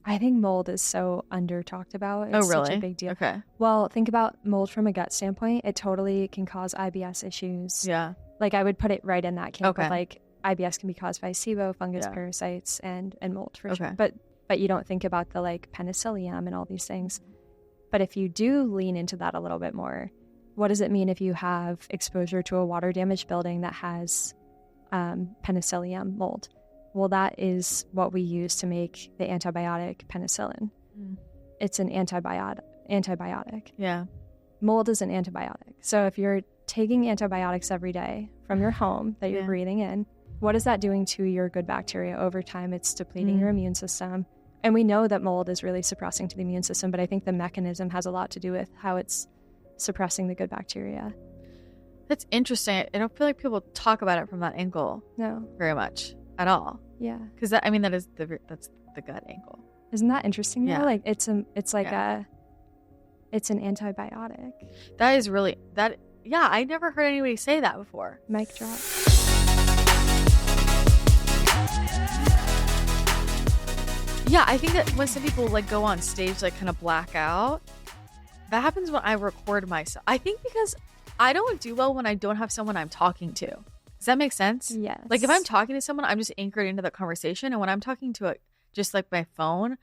I think mold is so under talked about. It's such a big deal. Okay. Well, think about mold from a gut standpoint. It totally can cause IBS issues. Yeah. Like I would put it right in that camp. Okay. Of like IBS can be caused by SIBO, fungus, parasites, and mold for sure. But you don't think about the like penicillium and all these things. But if you do lean into that a little bit more, what does it mean if you have exposure to a water damaged building that has penicillium mold? Well, that is what we use to make the antibiotic penicillin. It's an antibiotic. Yeah. Mold is an antibiotic. So if you're taking antibiotics every day from your home that you're breathing in, what is that doing to your good bacteria over time? It's depleting your immune system. And we know that mold is really suppressing to the immune system, but I think the mechanism has a lot to do with how it's suppressing the good bacteria. That's interesting. I don't feel like people talk about it from that angle. No. Very much at all. Yeah. Because that's the gut angle. Isn't that interesting though? Yeah. Like it's an antibiotic. That is really I never heard anybody say that before. Mic drop. Yeah, I think that when some people like go on stage, like kind of black out, that happens when I record myself. I think because I don't do well when I don't have someone I'm talking to. Does that make sense? Yes. Like if I'm talking to someone, I'm just anchored into the conversation. And when I'm talking to just like my phone,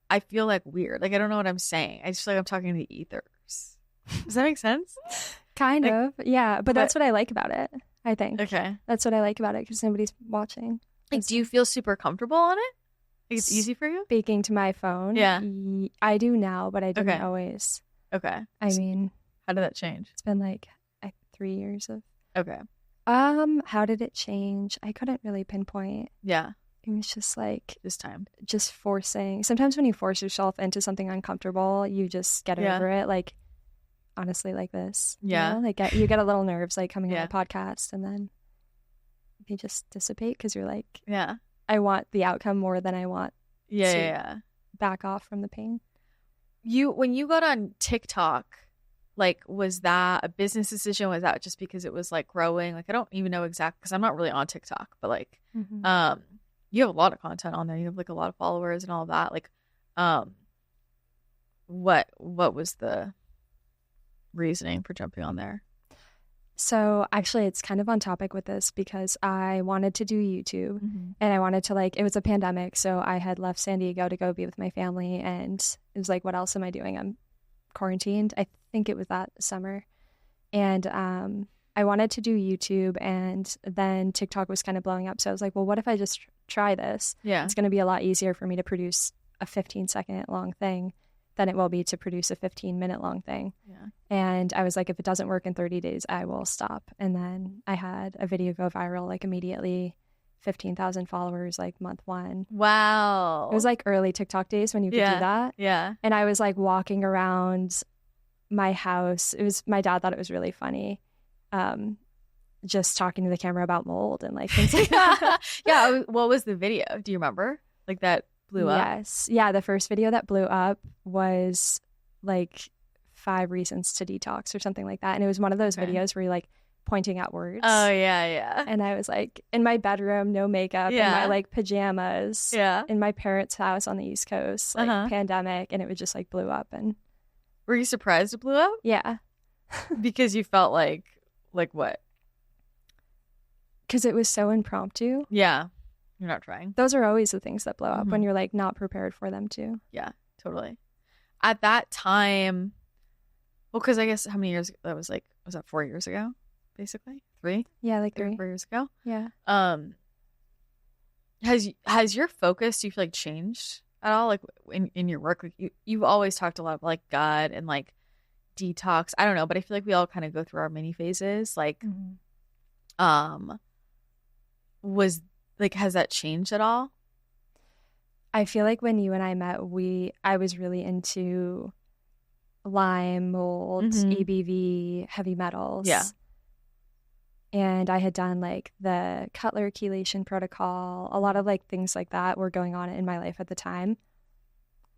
I feel like weird. Like I don't know what I'm saying. I just feel like I'm talking to the ethers. Does that make sense? Kind of. Yeah. But that's what I like about it, I think. Okay. That's what I like about it because nobody's watching. Like, do you feel super comfortable on it? Like it's easy for you? Speaking to my phone? Yeah. I do now, but I didn't always. Okay. I mean. How did that change? It's been like 3 years of. Okay. How did it change? I couldn't really pinpoint. Yeah. It was just like this time. Just forcing. Sometimes when you force yourself into something uncomfortable, you just get over it. Like honestly, like this. Yeah. You know? Like you get a little nerves like coming on a podcast, and then they just dissipate because you're like, I want the outcome more than I want to back off from the pain. When you got on TikTok, like, was that a business decision? Was that just because it was like growing? Like, I don't even know exactly because I'm not really on TikTok, but like, you have a lot of content on there. You have like a lot of followers and all of that. Like, what was the reasoning for jumping on there? So actually it's kind of on topic with this because I wanted to do YouTube and I wanted to it was a pandemic. So I had left San Diego to go be with my family and it was like, what else am I doing? I'm quarantined. I think it was that summer. And I wanted to do YouTube and then TikTok was kind of blowing up. So I was like, well, what if I just try this? Yeah. It's going to be a lot easier for me to produce a 15-second long thing than it will be to produce a 15-minute long thing. Yeah. And I was like, if it doesn't work in 30 days, I will stop. And then I had a video go viral like immediately, 15,000 followers like month 1. Wow. It was like early TikTok days when you could do that. Yeah. And I was like walking around my house. My dad thought it was really funny. Just talking to the camera about mold and like things like that. Yeah. What was the video? Do you remember? Like that blew up? Yes. Yeah. The first video that blew up was like 5 reasons to detox or something like that. And it was one of those videos where you're like pointing at words. Oh, yeah. Yeah. And I was like in my bedroom, no makeup, in my like pajamas, in my parents' house on the East Coast, like pandemic. And it was just like blew up. And were you surprised it blew up? Yeah. Because you felt like what? Because it was so impromptu. Yeah. You're not trying. Those are always the things that blow up when you're like not prepared for them to. Yeah, totally. At that time, well, because I guess how many years that was that 4 years ago, basically? 3? Yeah, like 3. 4 years ago. Yeah. Has your focus, do you feel like changed at all? Like in your work, like you've always talked a lot about like gut and like detox. I don't know, but I feel like we all kind of go through our mini phases. Like, was like, has that changed at all? I feel like when you and I met, I was really into Lyme, mold, EBV, heavy metals. Yeah. And I had done like the Cutler chelation protocol. A lot of like things like that were going on in my life at the time.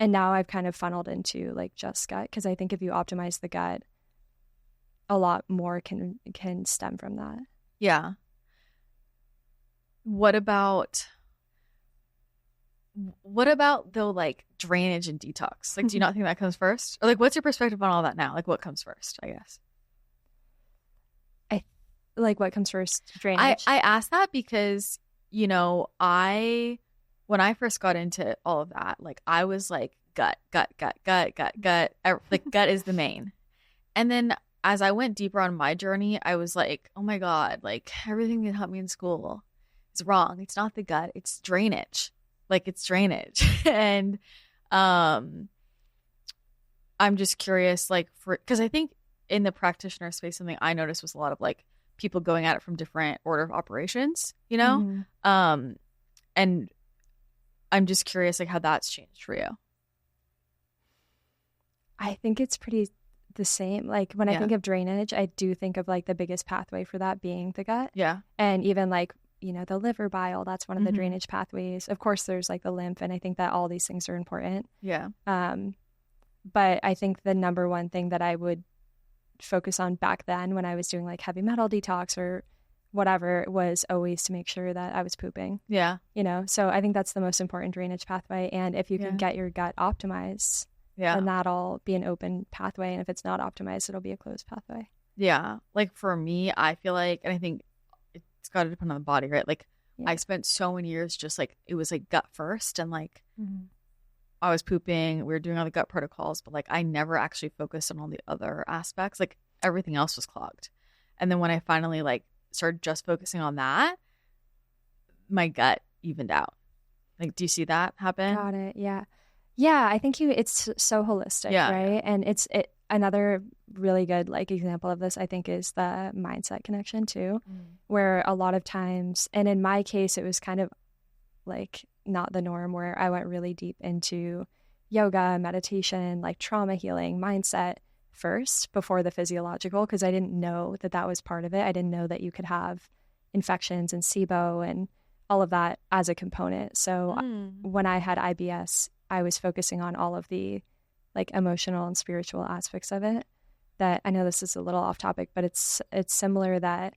And now I've kind of funneled into like just gut because I think if you optimize the gut, a lot more can stem from that. Yeah. What about What about though, like drainage and detox? Like, do you not think that comes first? Or like, what's your perspective on all that now? Like, what comes first, I guess? Like, what comes first? Drainage? I asked that because, you know, when I first got into all of that, like I was like gut. Like gut is the main. And then as I went deeper on my journey, I was like, oh my God, like everything that helped me in school is wrong. It's not the gut, it's drainage. Like it's drainage. And I'm just curious, like because I think in the practitioner space, something I noticed was a lot of like people going at it from different order of operations, you know? And I'm just curious, like how that's changed for you. I think it's pretty the same. Like when I think of drainage, I do think of like the biggest pathway for that being the gut. Yeah. And even like, you know, the liver bile, that's one of the drainage pathways. Of course, there's like the lymph, and I think that all these things are important. Yeah. But I think the number one thing that I would focus on back then when I was doing like heavy metal detox or whatever was always to make sure that I was pooping. Yeah. You know, so I think that's the most important drainage pathway. And if you can get your gut optimized, then that'll be an open pathway. And if it's not optimized, it'll be a closed pathway. Yeah. Like for me, I feel like, and I think it's got to depend on the body, right? Like I spent so many years just like, it was like gut first, and like I was pooping, we were doing all the gut protocols, but like I never actually focused on all the other aspects. Like everything else was clogged. And then when I finally like started just focusing on that, my gut evened out. Like, do you see that happen? Got it. Yeah. Yeah. I think it's so holistic, right? And it's another really good like example of this, I think, is the mindset connection too, where a lot of times, and in my case, it was kind of like not the norm, where I went really deep into yoga, meditation, like trauma healing, mindset first before the physiological, because I didn't know that that was part of it. I didn't know that you could have infections and SIBO and all of that as a component. So when I had IBS, I was focusing on all of the like emotional and spiritual aspects of it. That I know this is a little off topic, but it's similar that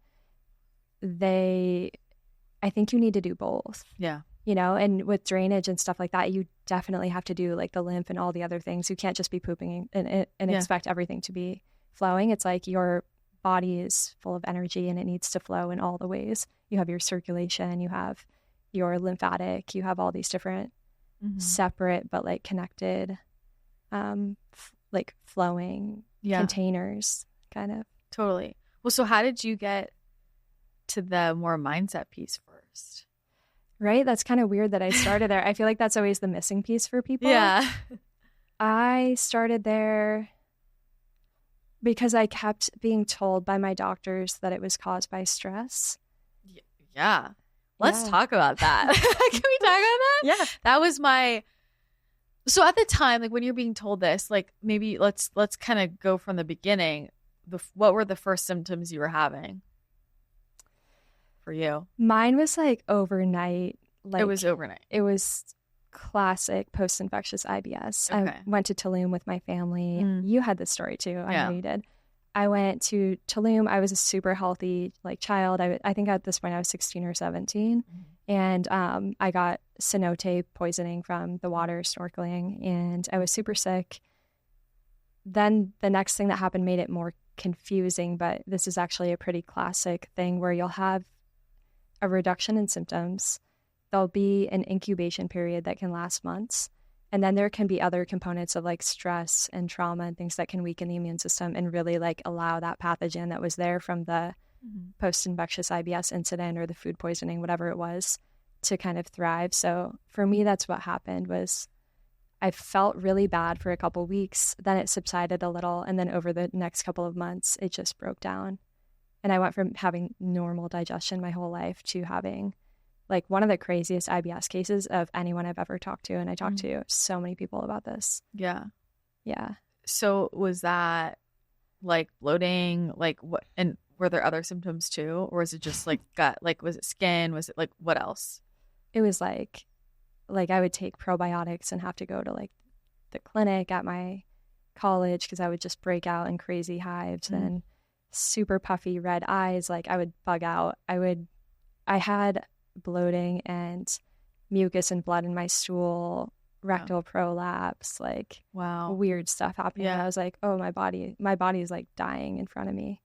I think you need to do both. Yeah. You know, and with drainage and stuff like that, you definitely have to do like the lymph and all the other things. You can't just be pooping and expect everything to be flowing. It's like your body is full of energy and it needs to flow in all the ways. You have your circulation, you have your lymphatic, you have all these different separate but like connected, like flowing containers, kind of. Totally. Well, so how did you get to the more mindset piece first? Right? That's kind of weird that I started there. I feel like that's always the missing piece for people. Yeah. I started there because I kept being told by my doctors that it was caused by stress. Yeah. Let's talk about that. Can we talk about that? Yeah. That was so at the time, like when you're being told this, like maybe let's kind of go from the beginning. What were the first symptoms you were having for you? Mine was like overnight. Like it was overnight. It was classic post-infectious IBS. Okay. I went to Tulum with my family. You had this story too. I know you did. I went to Tulum. I was a super healthy like child. I think at this point I was 16 or 17. And I got cenote poisoning from the water snorkeling, and I was super sick. Then the next thing that happened made it more confusing, but this is actually a pretty classic thing where you'll have a reduction in symptoms. There'll be an incubation period that can last months. And then there can be other components of like stress and trauma and things that can weaken the immune system and really like allow that pathogen that was there from the post-infectious IBS incident or the food poisoning, whatever it was, to kind of thrive. So for me, that's what happened. Was I felt really bad for a couple weeks, then it subsided a little, and then over the next couple of months, it just broke down. And I went from having normal digestion my whole life to having like one of the craziest IBS cases of anyone I've ever talked to. And I talked to so many people about this. Yeah. Yeah. So was that like bloating? Like what? And were there other symptoms too? Or was it just like gut? Like was it skin? Was it like what else? It was like I would take probiotics and have to go to like the clinic at my college because I would just break out in crazy hives and super puffy red eyes. Like I would bug out. I had bloating and mucus and blood in my stool, rectal prolapse, like weird stuff happening. And I was like, oh, my body is like dying in front of me.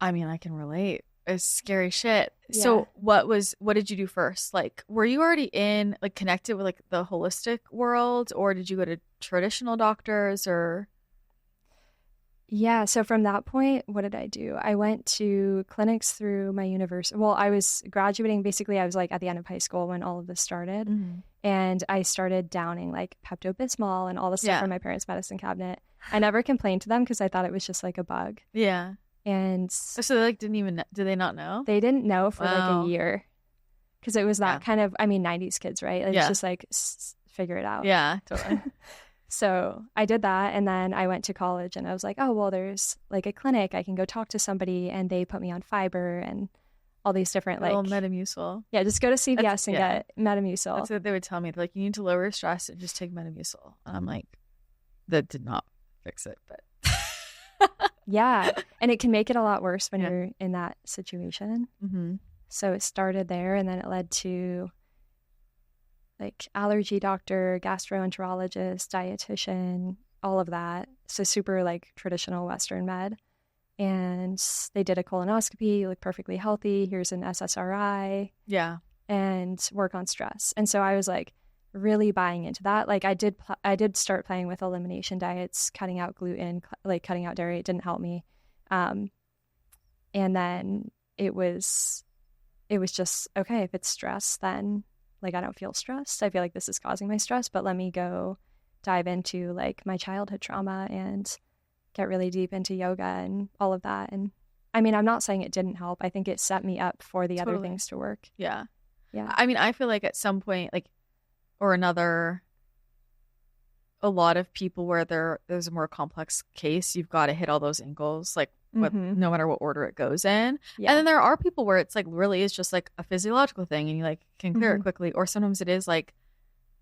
I mean, I can relate. It's scary shit. Yeah. So what did you do first? Like, were you already connected with like the holistic world, or did you go to traditional doctors or? Yeah. So from that point, what did I do? I went to clinics through my university. Well, I was graduating. Basically, I was like at the end of high school when all of this started. Mm-hmm. And I started downing like Pepto-Bismol and all the stuff from my parents' medicine cabinet. I never complained to them because I thought it was just like a bug. Yeah. And so they like didn't even, did they not know? They didn't know for like a year. Because it was that kind of, 90s kids, right? Like, it's just like, figure it out. Yeah, totally. So I did that, and then I went to college, and I was like, oh, well, there's like a clinic. I can go talk to somebody, and they put me on fiber and all these different like Metamucil. Yeah, just go to CVS and get Metamucil. That's what they would tell me. They're like, you need to lower your stress and just take Metamucil. And I'm like, that did not fix it, but yeah, and it can make it a lot worse when you're in that situation. Mm-hmm. So it started there, and then it led to like allergy doctor, gastroenterologist, dietitian, all of that. So super like traditional Western med. And they did a colonoscopy, you look perfectly healthy. Here's an SSRI. Yeah. And work on stress. And so I was like really buying into that. Like I did start playing with elimination diets, cutting out gluten, like cutting out dairy. It didn't help me. And then it was just, okay, if it's stress, then like I don't feel stressed. I feel like this is causing my stress, but let me go dive into like my childhood trauma and get really deep into yoga and all of that. And I mean, I'm not saying it didn't help. I think it set me up for the other things to work. Yeah. Yeah. I mean, I feel like at some point, like, or another, a lot of people where there's a more complex case, you've got to hit all those angles, like no matter what order it goes in. Yeah. And then there are people where it's like really is just like a physiological thing and you like can clear it quickly. Or sometimes it is like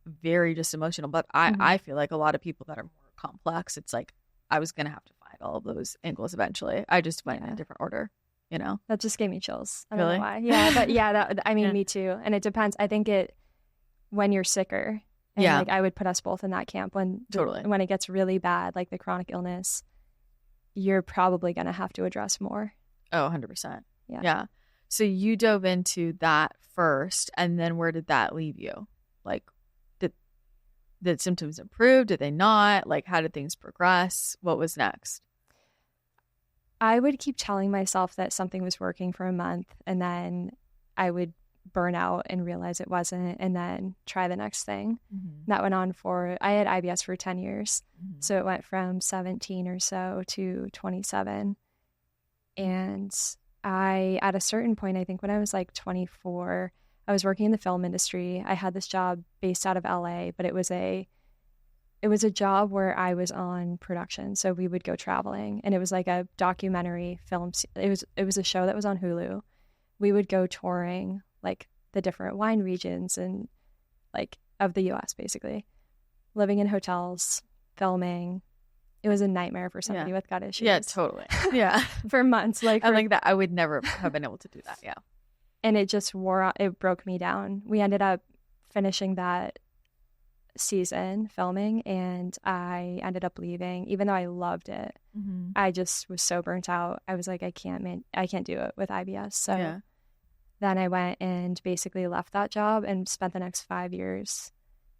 very just emotional. But I feel like a lot of people that are more complex, it's like I was going to have to find all of those angles eventually. I just went in a different order, you know? That just gave me chills. I don't know why. Yeah, but me too. And it depends. I think when you're sicker, and like I would put us both in that camp when it gets really bad, like the chronic illness, you're probably going to have to address more. Oh, 100%. Yeah. So you dove into that first, and then where did that leave you? Like, did symptoms improve? Did they not? Like, how did things progress? What was next? I would keep telling myself that something was working for a month, and then I would burn out and realize it wasn't, and then try the next thing. That went on I had IBS for 10 years. So it went from 17 or so to 27. And at a certain point, I think when I was like 24, I was working in the film industry. I had this job based out of LA, but it was a job where I was on production. So we would go traveling, and it was like a documentary film. It was a show that was on Hulu. We would go touring like the different wine regions and like of the US, basically living in hotels, filming. It was a nightmare for somebody with gut issues. Yeah, totally. Yeah. For months. Like that. I would never have been able to do that. Yeah. And it just it broke me down. We ended up finishing that season filming, and I ended up leaving, even though I loved it. I just was so burnt out. I was like, I can't do it with IBS. So then I went and basically left that job and spent the next 5 years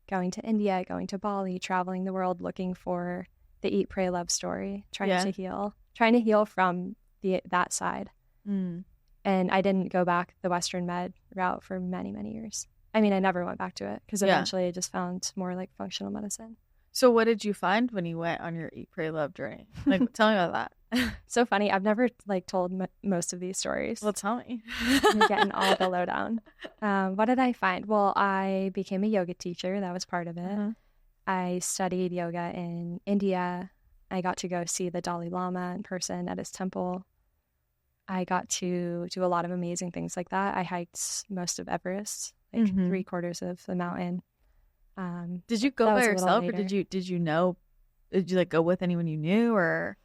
going to India, going to Bali, traveling the world, looking for the eat, pray, love story, trying to heal from that side. And I didn't go back the Western med route for many, many years. I mean, I never went back to it because eventually I just found more like functional medicine. So what did you find when you went on your eat, pray, love journey? Like, tell me about that. So funny. I've never like told most of these stories. Well, tell me. You're getting all the lowdown. What did I find? Well, I became a yoga teacher. That was part of it. I studied yoga in India. I got to go see the Dalai Lama in person at his temple. I got to do a lot of amazing things like that. I hiked most of Everest, like 3/4 of the mountain. Did you go by yourself, or did you know? Did you like go with anyone you knew, or?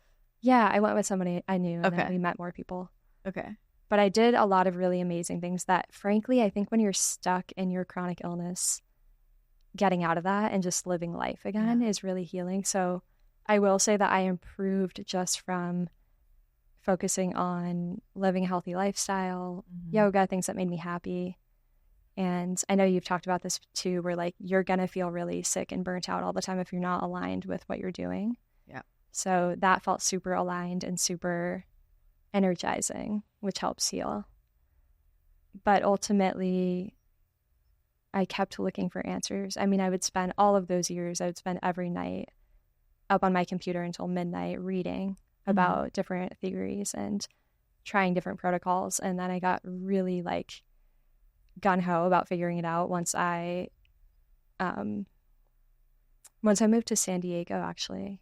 Yeah, I went with somebody I knew, and then we met more people. Okay. But I did a lot of really amazing things that, frankly, I think when you're stuck in your chronic illness, getting out of that and just living life again is really healing. So I will say that I improved just from focusing on living a healthy lifestyle, yoga, things that made me happy. And I know you've talked about this too, where like you're going to feel really sick and burnt out all the time if you're not aligned with what you're doing. Yeah. So that felt super aligned and super energizing, which helps heal. But ultimately, I kept looking for answers. I mean, I would spend all of those years, I would spend every night up on my computer until midnight reading about different theories and trying different protocols. And then I got really like gung-ho about figuring it out once I moved to San Diego, actually.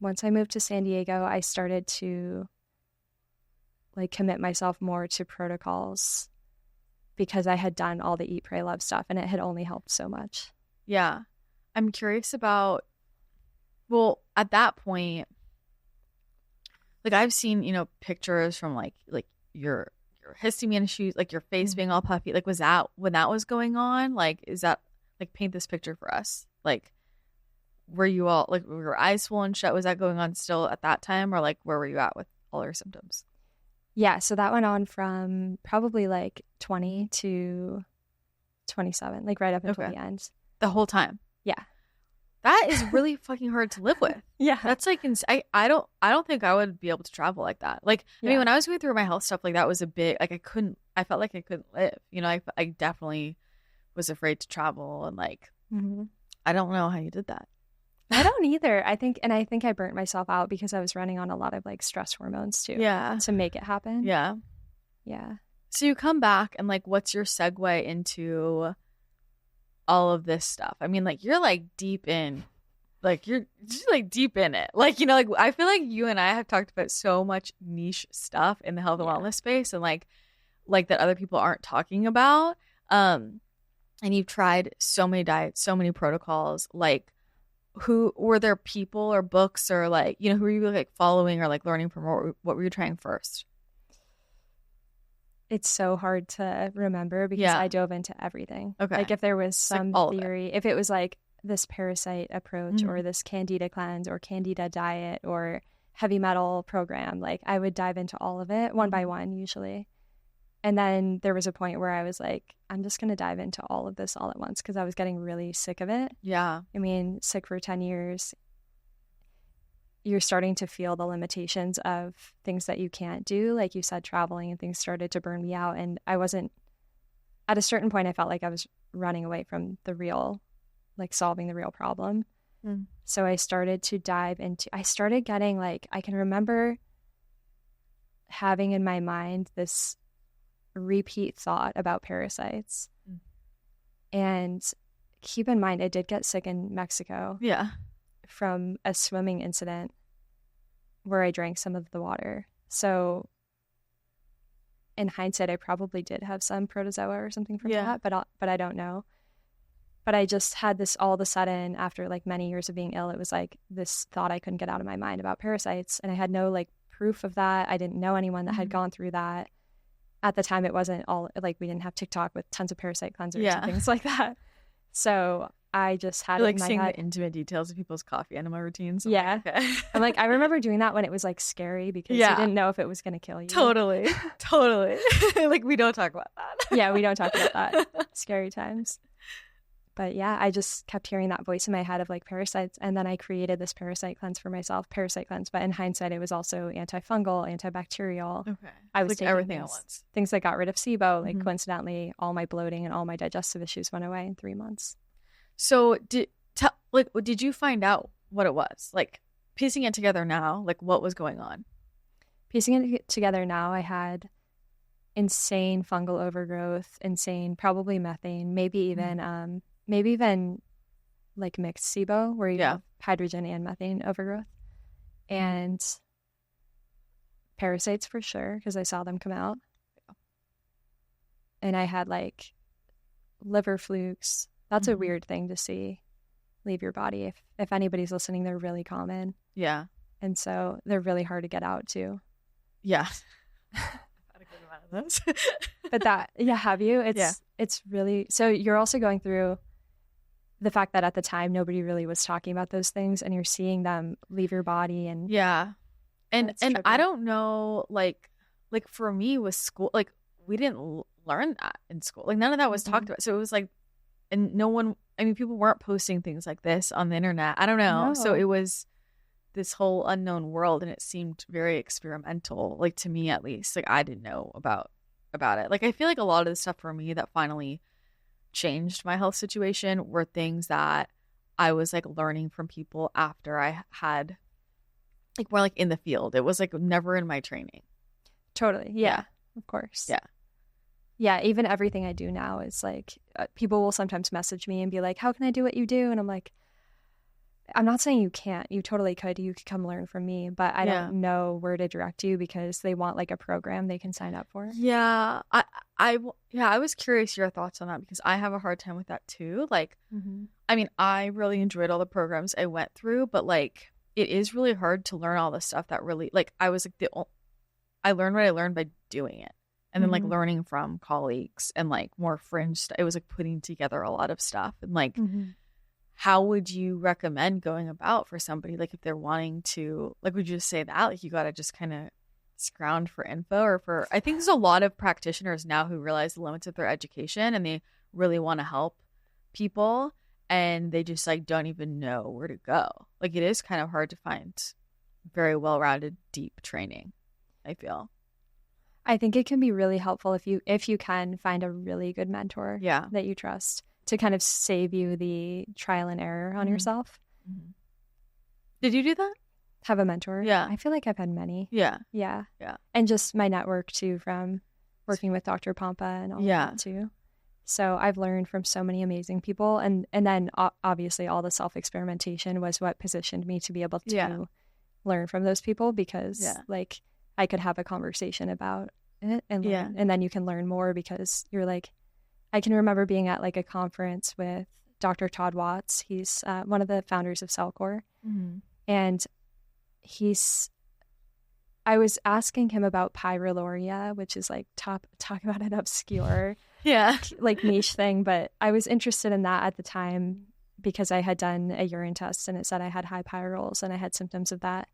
Once I moved to San Diego, I started to like commit myself more to protocols because I had done all the eat, pray, love stuff and it had only helped so much. Yeah. I'm curious about, well, at that point, like I've seen, you know, pictures from like your histamine issues, like your face being all puffy. Like, was that when that was going on? Like, is that like, paint this picture for us? Like, were you all like, were your eyes swollen shut? Was that going on still at that time, or like, where were you at with all your symptoms? Yeah, so that went on from probably like 20 to 27, like right up until the end. The whole time. Yeah. That is really fucking hard to live with. Yeah. That's like, I don't think I would be able to travel like that. Like, I mean, when I was going through my health stuff, like that was a big, like I felt like I couldn't live. You know, I definitely was afraid to travel and like, I don't know how you did that. I don't either. I think I burnt myself out because I was running on a lot of like stress hormones too. Yeah. To make it happen. Yeah. Yeah. So you come back and like, what's your segue into all of this stuff? I mean, like you're like deep in, like you're just like deep in it. Like, you know, like I feel like you and I have talked about so much niche stuff in the health and wellness space and like that other people aren't talking about. And you've tried so many diets, so many protocols, like, who were there people or books or like, you know, who were you like following or like learning from, what were you trying first? It's so hard to remember because I dove into everything. Okay. Like if there was some like theory, if it was like this parasite approach or this candida cleanse or candida diet or heavy metal program, like I would dive into all of it one by one usually. And then there was a point where I was like, I'm just going to dive into all of this all at once because I was getting really sick of it. Yeah. I mean, sick for 10 years. You're starting to feel the limitations of things that you can't do. Like you said, traveling and things started to burn me out. And I wasn't, at a certain point, I felt like I was running away from the real, like solving the real problem. So I started to I started getting like, I can remember having in my mind this repeat thought about parasites. And keep in mind, I did get sick in Mexico. Yeah. From a swimming incident where I drank some of the water. So in hindsight, I probably did have some protozoa or something from that, but I don't know. But I just had this all of a sudden, after like many years of being ill, it was like this thought I couldn't get out of my mind about parasites. And I had no like proof of that. I didn't know anyone that had gone through that. At the time, it wasn't all like we didn't have TikTok with tons of parasite cleansers and things like that. So I just had like in my seeing head. The intimate details of people's coffee enema routines. Yeah. Okay. I'm like, I remember doing that when it was like scary because you didn't know if it was going to kill you. Totally. Like we don't talk about that. Yeah, we don't talk about that. Scary times. But yeah, I just kept hearing that voice in my head of like parasites. And then I created this parasite cleanse for myself, parasite cleanse. But in hindsight, it was also antifungal, antibacterial. Okay. I was like taking everything at once. Things that got rid of SIBO. Like coincidentally, all my bloating and all my digestive issues went away in 3 months. So did you find out what it was? Like piecing it together now, like what was going on? Piecing it together now, I had insane fungal overgrowth, probably methane, maybe even like mixed SIBO where you have hydrogen and methane overgrowth, and parasites for sure because I saw them come out. And I had like liver flukes. That's a weird thing to see leave your body. If anybody's listening, they're really common. Yeah. And so they're really hard to get out too. Yeah. had a good amount of those. But have you? It's really, so you're also going through the fact that at the time nobody really was talking about those things, and you're seeing them leave your body. And and I don't know, like for me with school, like we didn't learn that in school, like none of that was talked about. So it was like, and no one, I mean, people weren't posting things like this on the internet. I don't know. No. So it was this whole unknown world, and it seemed very experimental, like to me at least. Like I didn't know about it. Like I feel like a lot of the stuff for me that finally changed my health situation were things that I was like learning from people after I had, like, more like in the field. It was like never in my training. Totally. Yeah. Of course. Yeah, even everything I do now is like, people will sometimes message me and be like, how can I do what you do? And I'm like, I'm not saying you can't. You totally could. You could come learn from me, but I don't know where to direct you, because they want like a program they can sign up for. Yeah. I was curious your thoughts on that, because I have a hard time with that too. Like, I mean, I really enjoyed all the programs I went through, but like, it is really hard to learn all the stuff that really, like, I was like, I learned what I learned by doing it. And then like learning from colleagues and like more fringe stuff. It was like putting together a lot of stuff. And like, how would you recommend going about for somebody, like if they're wanting to, like, would you just say that, like, you got to just kind of scrounge for info? Or for, I think there's a lot of practitioners now who realize the limits of their education, and they really want to help people, and they just like don't even know where to go. Like it is kind of hard to find very well-rounded, deep training, I feel. I think it can be really helpful if you can find a really good mentor that you trust, to kind of save you the trial and error on yourself. Did you do that? Have a mentor? Yeah. I feel like I've had many. Yeah. And just my network too, from working with Dr. Pampa and all of that too. So I've learned from so many amazing people. And then obviously all the self-experimentation was what positioned me to be able to learn from those people, because like I could have a conversation about it and learn. And then you can learn more, because you're like, I can remember being at like a conference with Dr. Todd Watts. He's one of the founders of Cellcore. And I was asking him about pyroluria, which is like talk about an obscure like niche thing. But I was interested in that at the time, because I had done a urine test and it said I had high pyrules and I had symptoms of that.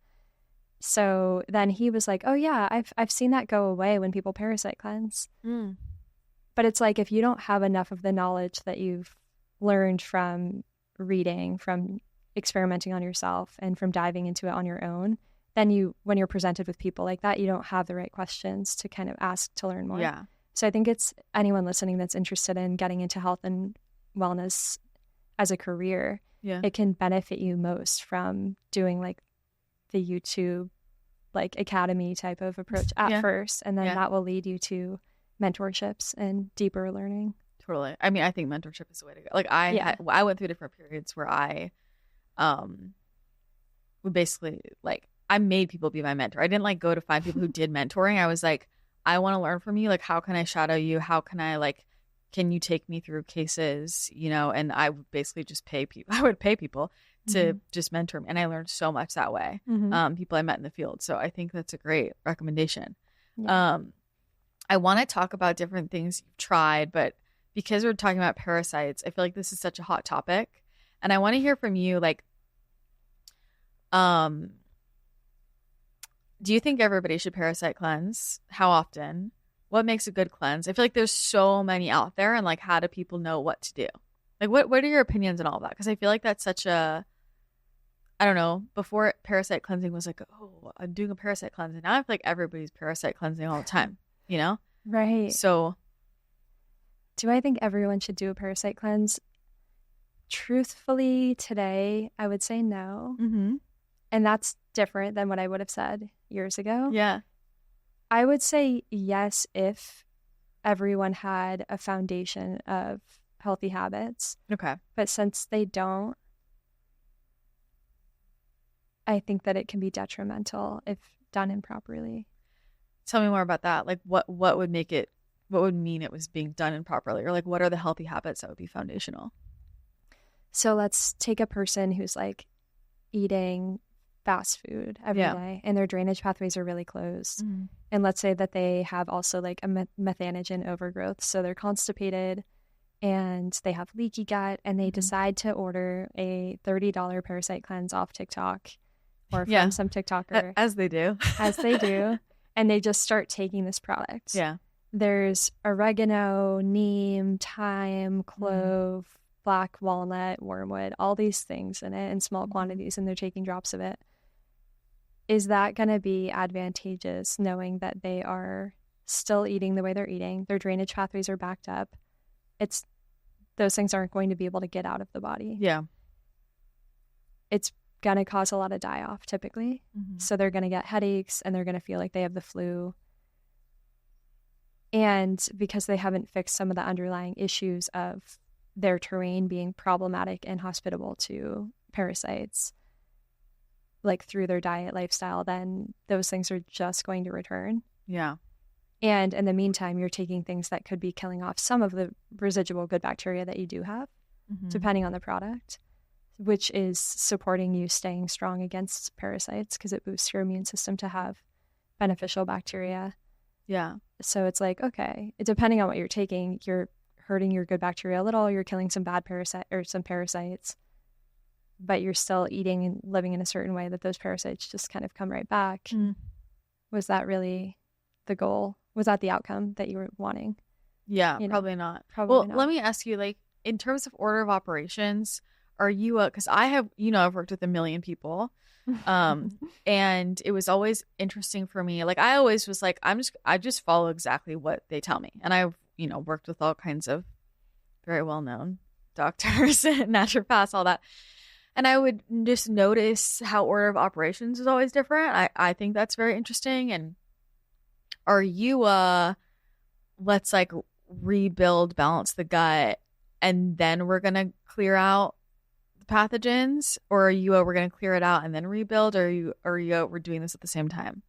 So then he was like, oh yeah, I've seen that go away when people parasite cleanse. But it's like, if you don't have enough of the knowledge that you've learned from reading, from experimenting on yourself, and from diving into it on your own, then when you're presented with people like that, you don't have the right questions to kind of ask to learn more. Yeah. So I think it's anyone listening that's interested in getting into health and wellness as a career, it can benefit you most from doing like the YouTube like academy type of approach at first, and then that will lead you to mentorships and deeper learning. Totally. I mean, I think mentorship is the way to go. Like I went through different periods where I would basically like, I made people be my mentor. I didn't like go to find people who did mentoring. I was like, I want to learn from you. Like, how can I shadow you? How can I like, can you take me through cases, you know? And I would basically just pay people. I would pay people to just mentor me. And I learned so much that way. People I met in the field. So I think that's a great recommendation. I want to talk about different things you've tried, but because we're talking about parasites, I feel like this is such a hot topic. And I want to hear from you, like, do you think everybody should parasite cleanse? How often? What makes a good cleanse? I feel like there's so many out there, and like, how do people know what to do? Like, what are your opinions on all of that? Because I feel like that's such a, I don't know, before parasite cleansing was like, oh, I'm doing a parasite cleanse. And now I feel like everybody's parasite cleansing all the time, you know? Right. So do I think everyone should do a parasite cleanse? Truthfully, today, I would say no. And that's different than what I would have said years ago. Yeah. I would say yes if everyone had a foundation of healthy habits. Okay. But since they don't, I think that it can be detrimental if done improperly. Tell me more about that. Like, what would make it, what would mean it was being done improperly? Or like, what are the healthy habits that would be foundational? So let's take a person who's like eating fast food every day and their drainage pathways are really closed. And let's say that they have also like a methanogen overgrowth. So they're constipated and they have leaky gut and they decide to order a $30 parasite cleanse off TikTok or from some TikToker. As they do. As they do. And they just start taking this product. Yeah. There's oregano, neem, thyme, clove, black walnut, wormwood, all these things in it in small quantities, and they're taking drops of it. Is that going to be advantageous knowing that they are still eating the way they're eating? Their drainage pathways are backed up. Those things aren't going to be able to get out of the body. Yeah. It's going to cause a lot of die-off typically. So they're going to get headaches and they're going to feel like they have the flu. And because they haven't fixed some of the underlying issues of their terrain being problematic and hospitable to parasites, like through their diet lifestyle, then those things are just going to return. Yeah. And in the meantime, you're taking things that could be killing off some of the residual good bacteria that you do have, depending on the product, which is supporting you staying strong against parasites because it boosts your immune system to have beneficial bacteria. Yeah. So it's like, okay, depending on what you're taking, you're hurting your good bacteria a little, you're killing some bad parasites, but you're still eating and living in a certain way that those parasites just kind of come right back. Was that really the goal? Was that the outcome that you were wanting? Yeah, probably not. Probably not. Let me ask you, like, in terms of order of operations, are you because I have, I've worked with a million people. And it was always interesting for me. Like, I always was like, I just follow exactly what they tell me. And I've, worked with all kinds of very well-known doctors and naturopaths, all that. And I would just notice how order of operations is always different. I think that's very interesting. And are you let's like rebuild, balance the gut, and then we're going to clear out the pathogens? Or are you we're going to clear it out and then rebuild? Or are you we're doing this at the same time?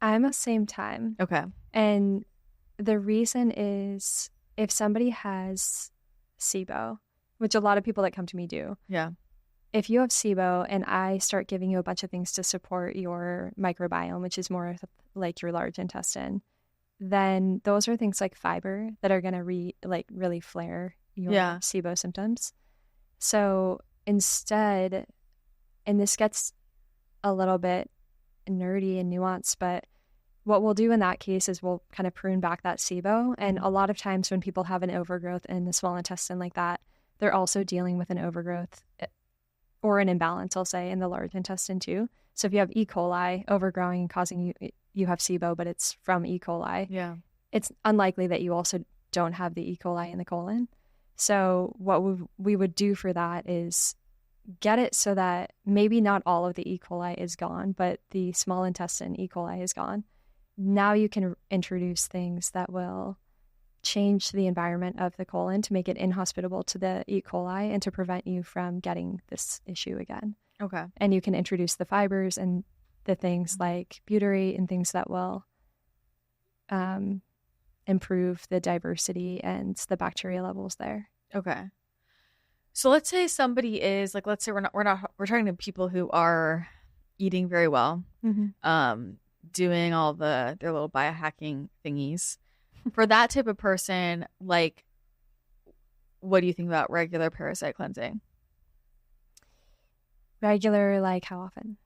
I'm at the same time. Okay. And the reason is if somebody has SIBO, which a lot of people that come to me do. Yeah. If you have SIBO and I start giving you a bunch of things to support your microbiome, which is more like your large intestine, then those are things like fiber that are going to really flare your SIBO symptoms. So instead, and this gets a little bit nerdy and nuanced, but what we'll do in that case is we'll kind of prune back that SIBO. And a lot of times when people have an overgrowth in the small intestine like that, they're also dealing with an overgrowth or an imbalance, I'll say, in the large intestine too. So if you have E. coli overgrowing and causing you have SIBO, but it's from E. coli, it's unlikely that you also don't have the E. coli in the colon. So what we would do for that is get it so that maybe not all of the E. coli is gone, but the small intestine E. coli is gone. Now you can introduce things that will change the environment of the colon to make it inhospitable to the E. coli and to prevent you from getting this issue again. Okay. And you can introduce the fibers and the things like butyrate and things that will improve the diversity and the bacteria levels there. Okay. So let's say somebody is like, let's say we're talking to people who are eating very well, doing all their little biohacking thingies. For that type of person, like, what do you think about regular parasite cleansing? Regular, like how often?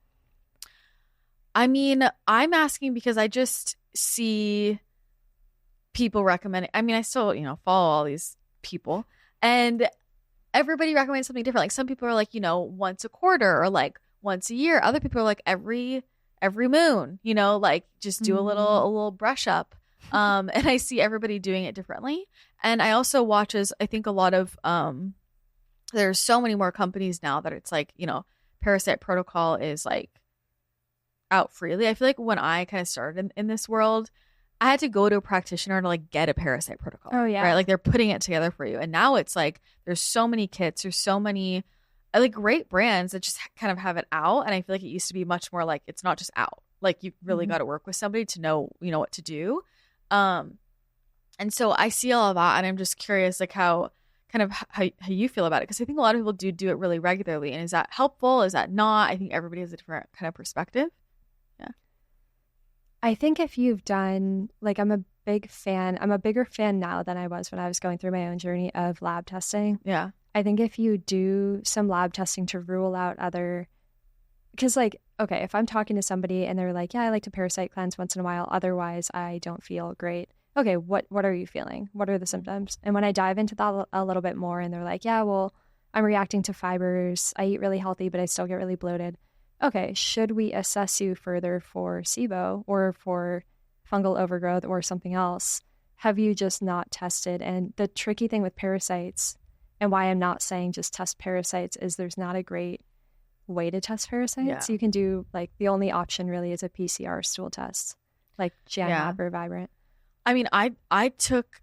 I mean, I'm asking because I just see people recommending. I mean, I still, follow all these people, and everybody recommends something different. Like some people are like, once a quarter or like once a year. Other people are like every moon, like just do a little brush up. And I see everybody doing it differently. And I also watch I think a lot of, there's so many more companies now that it's like, Parasite Protocol is like out freely. I feel like when I kind of started in this world, I had to go to a practitioner to like get a Parasite Protocol. Oh yeah. Right. Like they're putting it together for you. And now it's like, there's so many kits. There's so many like great brands that just kind of have it out. And I feel like it used to be much more like, it's not just out. Like you really got to work with somebody to know, what to do. And so I see all of that and I'm just curious like how, kind of how you feel about it, because I think a lot of people do it really regularly. And is that helpful? Is that not? I think everybody has a different kind of perspective. Yeah. I think if you've done, like, I'm a bigger fan now than I was when I was going through my own journey of lab testing. Yeah. I think if you do some lab testing to rule out because, like, okay, if I'm talking to somebody and they're like, yeah, I like to parasite cleanse once in a while, otherwise I don't feel great. Okay, what are you feeling? What are the symptoms? And when I dive into that a little bit more and they're like, yeah, well, I'm reacting to fibers. I eat really healthy, but I still get really bloated. Okay, should we assess you further for SIBO or for fungal overgrowth or something else? Have you just not tested? And the tricky thing with parasites, and why I'm not saying just test parasites, is there's not a great way to test parasites. Yeah. You can do, like, the only option really is a PCR stool test, like GenLab or Vibrant. I mean, I took,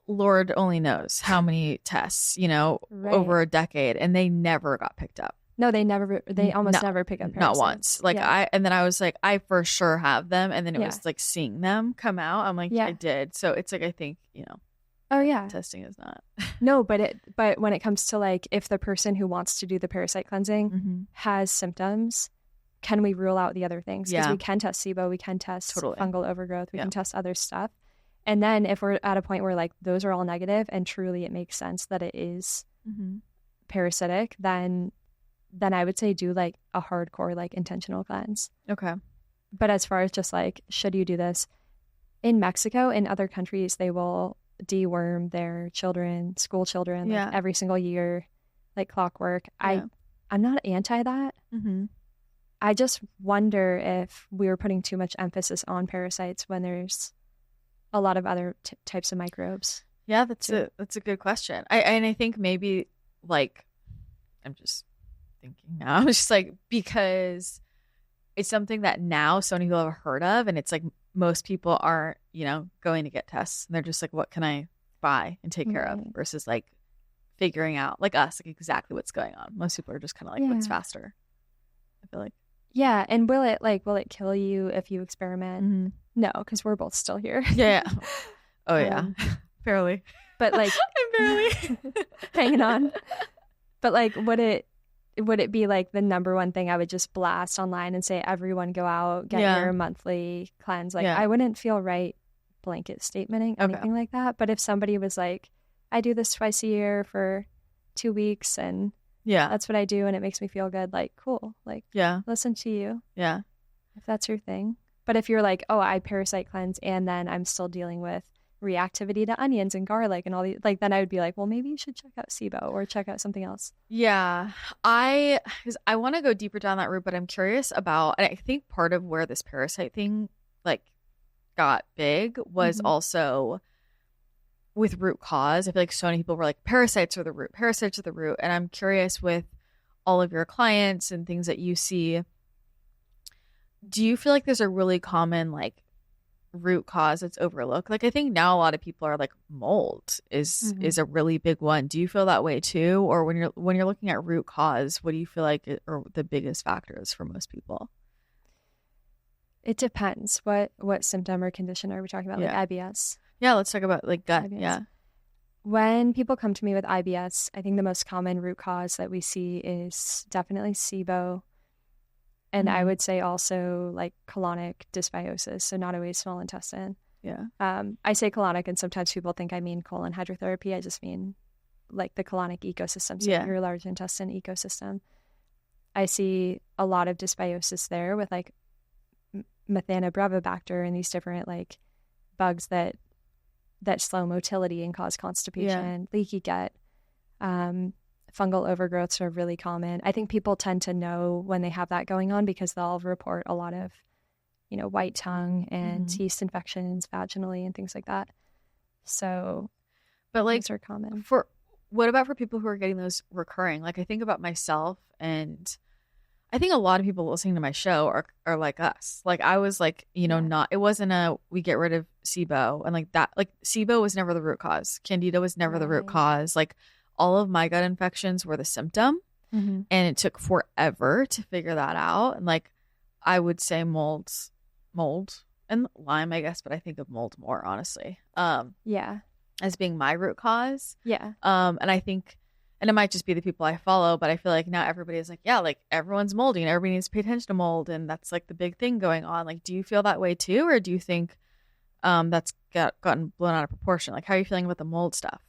Lord only knows how many tests, Right. over a decade, and they never got picked up. No, they almost never pick up parasites. Not once. Like, and then I was like, I for sure have them. And then it was like seeing them come out. I'm like, I did. So it's like, I think, oh yeah, testing is not. No, but when it comes to, like, if the person who wants to do the parasite cleansing has symptoms, can we rule out the other things? Because we can test SIBO, we can test fungal overgrowth, we can test other stuff. And then if we're at a point where, like, those are all negative and truly it makes sense that it is parasitic, then I would say do, like, a hardcore, like, intentional cleanse. Okay. But as far as just, like, should you do this? In Mexico, in other countries, they will deworm their children, school children, like, every single year, like clockwork. I'm not anti that. I just wonder if we were putting too much emphasis on parasites when there's a lot of other types of microbes. Yeah, that's a good question. I think maybe, like, I'm just thinking now, it's just like, because it's something that now so many people have heard of, and it's like most people aren't, going to get tests, and they're just like, what can I buy and take care of, versus, like, figuring out, like us, like, exactly what's going on. Most people are just kind of like, what's faster? I feel like. Yeah, and will it kill you if you experiment? No, because we're both still here. Yeah. Oh yeah, barely. But, like, I'm barely hanging on. But, like, would it be, like, the number one thing I would just blast online and say, everyone go out, get your monthly cleanse? Like, I wouldn't feel right blanket statementing anything like that. But if somebody was like, I do this twice a year for 2 weeks and that's what I do and it makes me feel good, like, cool. Like, listen to you. Yeah. If that's your thing. But if you're like, oh, I parasite cleanse and then I'm still dealing with reactivity to onions and garlic and all these, like, then I would be like, well, maybe you should check out SIBO or check out something else. Yeah. I want to go deeper down that route, but I'm curious about, and I think part of where this parasite thing, like, got big was also with root cause. I feel like so many people were like, parasites are the root. And I'm curious, with all of your clients and things that you see, do you feel like there's a really common, like, root cause that's overlooked? Like, I think now a lot of people are like, mold is a really big one. Do you feel that way too? Or when you're looking at root cause, what do you feel like are the biggest factors for most people? It depends. What symptom or condition are we talking about? Like IBS? Yeah, let's talk about, like, gut. IBS. Yeah. When people come to me with IBS, I think the most common root cause that we see is definitely SIBO. And I would say also, like, colonic dysbiosis, so not always small intestine. Yeah. I say colonic, and sometimes people think I mean colon hydrotherapy. I just mean, like, the colonic ecosystem, so your large intestine ecosystem. I see a lot of dysbiosis there with, like, Methanobrevibacter and these different, like, bugs that slow motility and cause constipation, leaky gut. Fungal overgrowths are really common. I think people tend to know when they have that going on because they'll report a lot of, white tongue and yeast infections vaginally and things like that. So, but, like, those are common. What about for people who are getting those recurring? Like, I think about myself, and I think a lot of people listening to my show are like us. Like, I was like, not, it wasn't we get rid of SIBO and like that. Like, SIBO was never the root cause. Candida was never the root cause. Like, all of my gut infections were the symptom, and it took forever to figure that out. And, like, I would say mold and Lyme, I guess, but I think of mold more, honestly. Yeah. as being my root cause. Yeah. And I think, and it might just be the people I follow, but I feel like now everybody is like, yeah, like everyone's moldy and everybody needs to pay attention to mold. And that's like the big thing going on. Like, do you feel that way too? Or do you think that's gotten blown out of proportion? Like, how are you feeling about the mold stuff?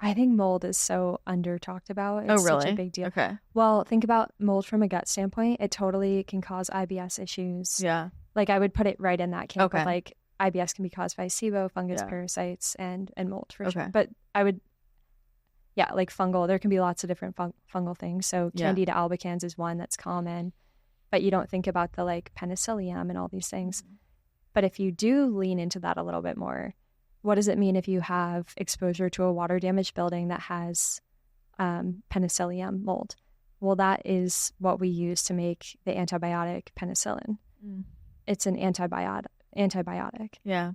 I think mold is so under talked about. It's really? such a big deal. Okay. Well, think about mold from a gut standpoint. It totally can cause IBS issues. Yeah. Like I would put it right in that camp. Okay. Of like IBS can be caused by SIBO, fungus, parasites, and mold for sure. But I would, like fungal. There can be lots of different fungal things. So Candida albicans is one that's common, but you don't think about the like penicillium and all these things. Mm-hmm. But if you do lean into that a little bit more, what does it mean if you have exposure to a water damaged building that has penicillium mold? Well, that is what we use to make the antibiotic penicillin. Mm. It's an antibiotic. Yeah.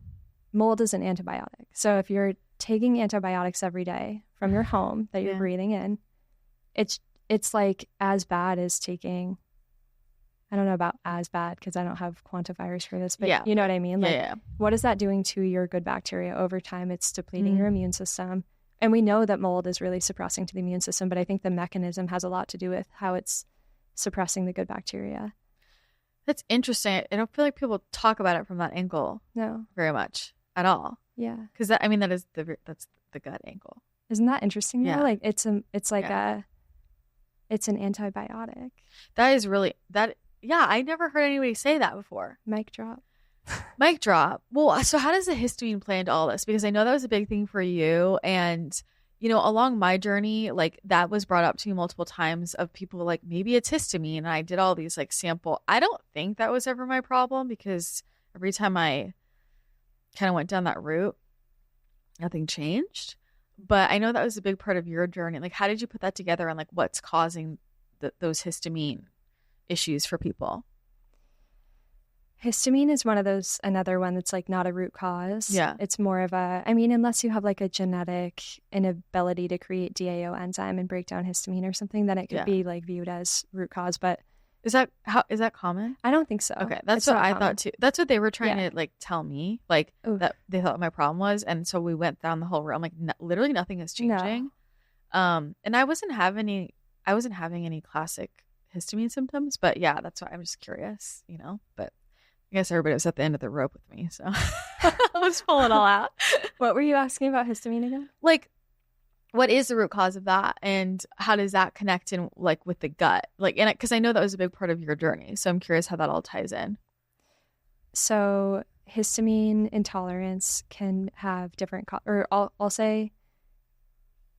Mold is an antibiotic. So if you're taking antibiotics every day from your home that you're breathing in, it's like as bad as taking, I don't know about as bad because I don't have quantifiers for this, but you know what I mean? Like, what is that doing to your good bacteria over time? It's depleting your immune system. And we know that mold is really suppressing to the immune system, but I think the mechanism has a lot to do with how it's suppressing the good bacteria. That's interesting. I don't feel like people talk about it from that angle. No. Very much at all. Yeah. Because that's the gut angle. Isn't that interesting? Yeah. Like it's an antibiotic. That is really Yeah, I never heard anybody say that before. Mic drop. Mic drop. Well, so how does the histamine play into all this? Because I know that was a big thing for you. And, along my journey, like that was brought up to me multiple times of people like, maybe it's histamine. And I did all these like sample. I don't think that was ever my problem because every time I kind of went down that route, nothing changed. But I know that was a big part of your journey. Like, how did you put that together and like what's causing those histamine issues for people? Histamine is another one that's like not a root cause. Yeah. It's more of unless you have like a genetic inability to create DAO enzyme and break down histamine or something, then it could be like viewed as root cause. But is that common? I don't think so. Okay. That's what I thought too. That's what they were trying to like tell me, like that they thought my problem was. And so we went down the whole road. I'm like, literally nothing is changing. No. And I wasn't having any classic histamine symptoms, but that's why I'm just curious, but I guess everybody was at the end of the rope with me, so let's pull it all out. What were you asking about histamine again? Like, what is the root cause of that, and how does that connect in like with the gut? Like, and because I know that was a big part of your journey, so I'm curious how that all ties in. So, histamine intolerance can have different, I'll say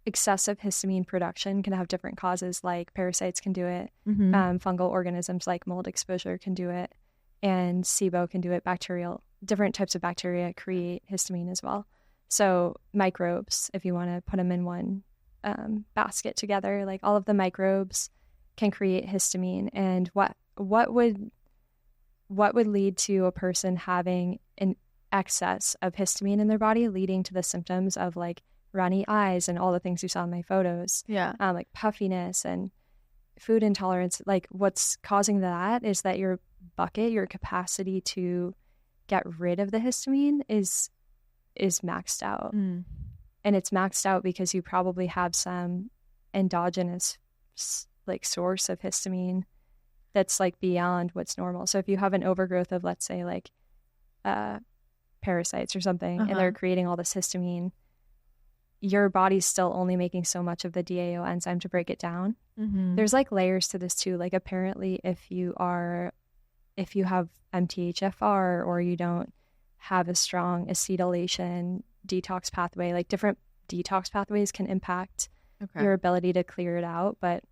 excessive histamine production can have different causes, like parasites can do it, fungal organisms like mold exposure can do it, and SIBO can do it. Different types of bacteria create histamine as well. So microbes, if you want to put them in one basket together, like all of the microbes can create histamine. And what would lead to a person having an excess of histamine in their body, leading to the symptoms of like runny eyes and all the things you saw in my photos. Yeah. Like puffiness and food intolerance. Like what's causing that is that your capacity to get rid of the histamine is maxed out. And it's maxed out because you probably have some endogenous like source of histamine that's like beyond what's normal. So if you have an overgrowth of, let's say, like parasites or something, and they're creating all this histamine, your body's still only making so much of the DAO enzyme to break it down. There's like layers to this too. Like apparently if you have MTHFR or you don't have a strong acetylation detox pathway, like different detox pathways can impact your ability to clear it out. But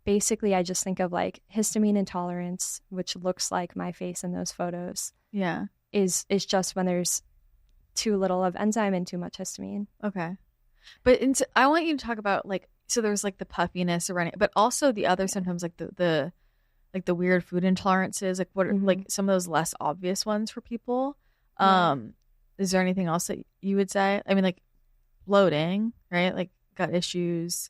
basically I just think of like histamine intolerance, which looks like my face in those photos. Yeah. Is just when there's too little of enzyme and too much histamine. Okay. But I want you to talk about like, so there's like the puffiness around it, but also the other symptoms, like the like the weird food intolerances, like what are like some of those less obvious ones for people. Is there anything else that you would say? I mean, like bloating, right? Like gut issues.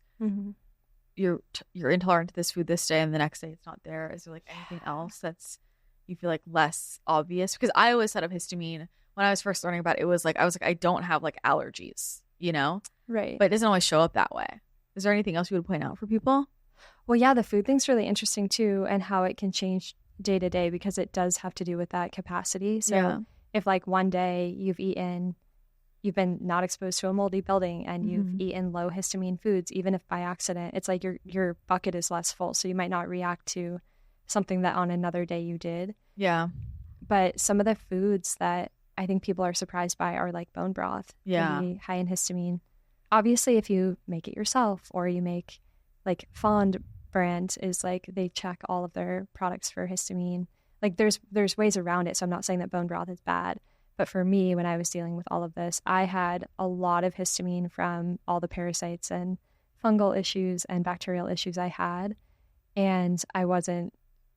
You're intolerant to this food this day, and the next day it's not there. Is there like anything else that's you feel like less obvious? Because I always thought of histamine when I was first learning about it. It was like I was like, I don't have like allergies. you know? Right. But it doesn't always show up that way. Is there anything else you would point out for people? Well, yeah, the food thing's really interesting too, and how it can change day to day, because it does have to do with that capacity. So if like one day you've been not exposed to a moldy building and you've eaten low histamine foods, even if by accident, it's like your bucket is less full. So you might not react to something that on another day you did. Yeah. But some of the foods that I think people are surprised by are like bone broth. Yeah. Can be high in histamine. Obviously, if you make it yourself, or you make like Fond brand is like, they check all of their products for histamine. Like there's ways around it. So I'm not saying that bone broth is bad. But for me, when I was dealing with all of this, I had a lot of histamine from all the parasites and fungal issues and bacterial issues I had. And I wasn't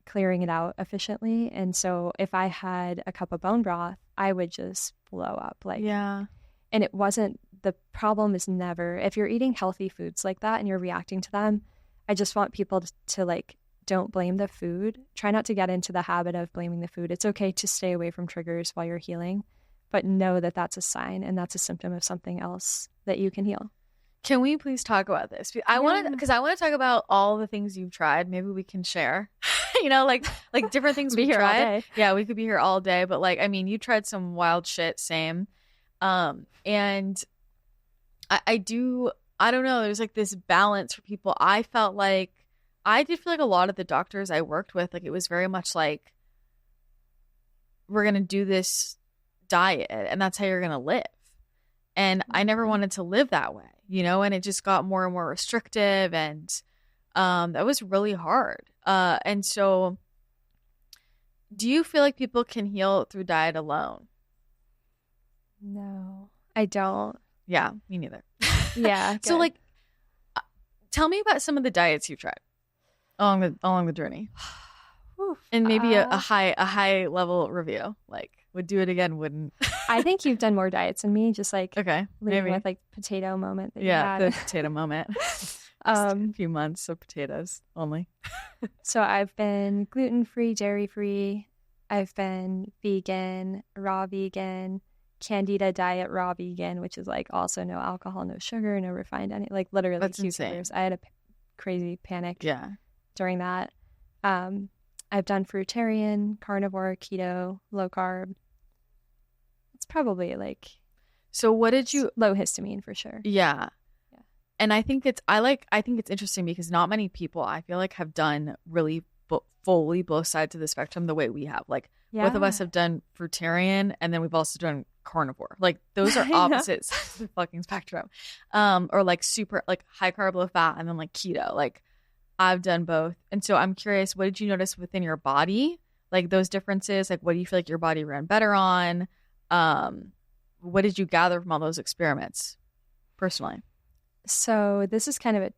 clearing it out efficiently. And so if I had a cup of bone broth, I would just blow up. Like, yeah. And it wasn't, the problem is never, if you're eating healthy foods like that and you're reacting to them, I just want people to like, don't blame the food. Try not to get into the habit of blaming the food. It's okay to stay away from triggers while you're healing, but know that that's a sign and that's a symptom of something else that you can heal. Can we please talk about this? I want to talk about all the things you've tried. Maybe we can share, like different things we tried. Yeah, we could be here all day. But like, I mean, you tried some wild shit. Same. And I don't know. There's like this balance for people. I did feel like a lot of the doctors I worked with, like it was very much like, we're going to do this diet and that's how you're going to live. And I never wanted to live that way, and it just got more and more restrictive, and that was really hard. And so do you feel like people can heal through diet alone? No, I don't. Yeah, me neither. Yeah. So like, tell me about some of the diets you tried along the journey. And maybe a high level review, like would do it again, wouldn't. I think you've done more diets than me, just like maybe with like potato moment that you had. The potato moment. A few months of potatoes only. So I've been gluten-free, dairy-free. I've been vegan, raw vegan, Candida diet raw vegan, which is like also no alcohol, no sugar, no refined any, like literally cucumbers. I had a crazy panic during that. I've done fruitarian, carnivore, keto, low carb. It's probably like, so what did you, low histamine for sure. Yeah. And I think it's interesting because not many people I feel like have done really fully both sides of the spectrum the way we have. Like both of us have done fruitarian, and then we've also done carnivore. Like those are opposite sides of the fucking spectrum. Or like super like high carb, low fat, and then like keto. Like I've done both. And so I'm curious, what did you notice within your body? Like those differences, like what do you feel like your body ran better on? What did you gather from all those experiments personally? So this is kind of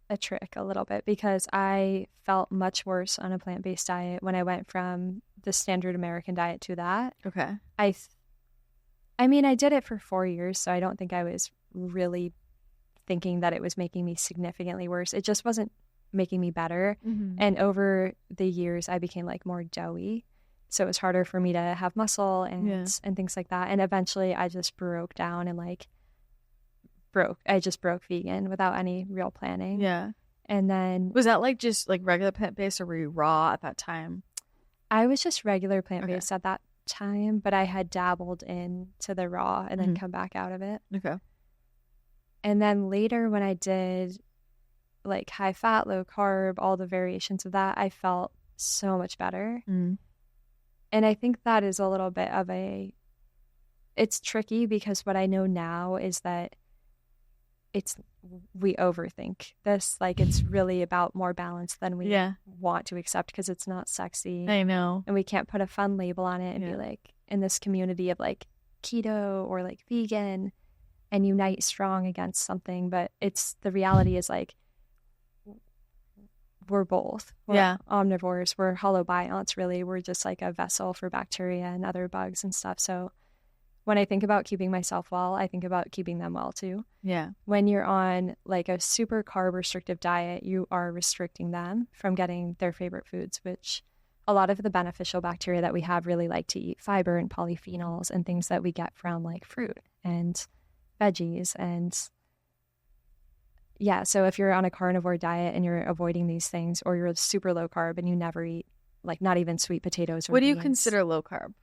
a trick a little bit, because I felt much worse on a plant-based diet when I went from the standard American diet to that. Okay. I mean, I did it for 4 years, so I don't think I was really thinking that it was making me significantly worse. It just wasn't making me better. Mm-hmm. And over the years, I became like more doughy. So it was harder for me to have muscle and things like that. And eventually I just broke down and I just broke vegan without any real planning. Yeah. And then was that like just like regular plant-based, or were you raw at that time? I was just regular plant-based at that time, but I had dabbled into the raw and then come back out of it. Okay. And then later when I did like high fat, low carb, all the variations of that, I felt so much better. And I think that is a little bit of it's tricky, because what I know now is that we overthink this. Like it's really about more balance than we want to accept, because it's not sexy. I know. And we can't put a fun label on it and be like in this community of like keto or like vegan and unite strong against something. But the reality is like, we're both. We're omnivores. We're holobionts, really. We're just like a vessel for bacteria and other bugs and stuff. So when I think about keeping myself well, I think about keeping them well too. Yeah. When you're on like a super carb restrictive diet, you are restricting them from getting their favorite foods, which a lot of the beneficial bacteria that we have really like to eat fiber and polyphenols and things that we get from like fruit. And veggies. And yeah, so if you're on a carnivore diet and you're avoiding these things, or you're super low carb and you never eat, like, not even sweet potatoes or what do you beans. consider low carb?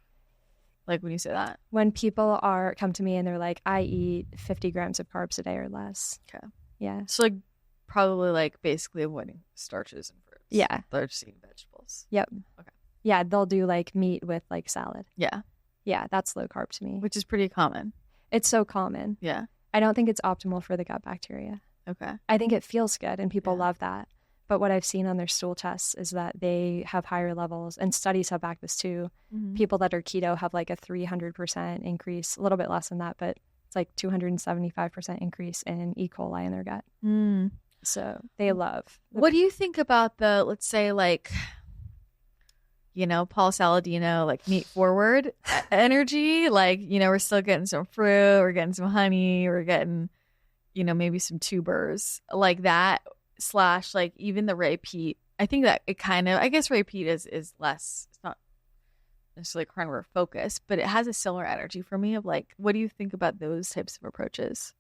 Like, when you say that? When people come to me and they're like, I eat 50 grams of carbs a day or less. Okay. Yeah. So, like, probably, like, basically avoiding starches and fruits. Yeah. They're just eating vegetables. Yep. Okay. Yeah, they'll do, like, meat with, like, salad. Yeah. Yeah, that's low carb to me. Which is pretty common. It's so common. Yeah. I don't think it's optimal for the gut bacteria. Okay. I think it feels good and people love that. But what I've seen on their stool tests is that they have higher levels, and studies have backed this too. Mm-hmm. People that are keto have like a 300% increase, a little bit less than that, but it's like 275% increase in E. coli in their gut. Mm. So they love. What do you think about the, let's say, like, you know, Paul Saladino, like, meat forward energy? Like, you know, we're still getting some fruit, we're getting some honey, we're getting, you know, maybe some tubers like that, / like even the Ray Peat. I think that it kind of, I guess Ray Peat is less, it's not necessarily carnivore focused, but it has a similar energy for me of like, what do you think about those types of approaches?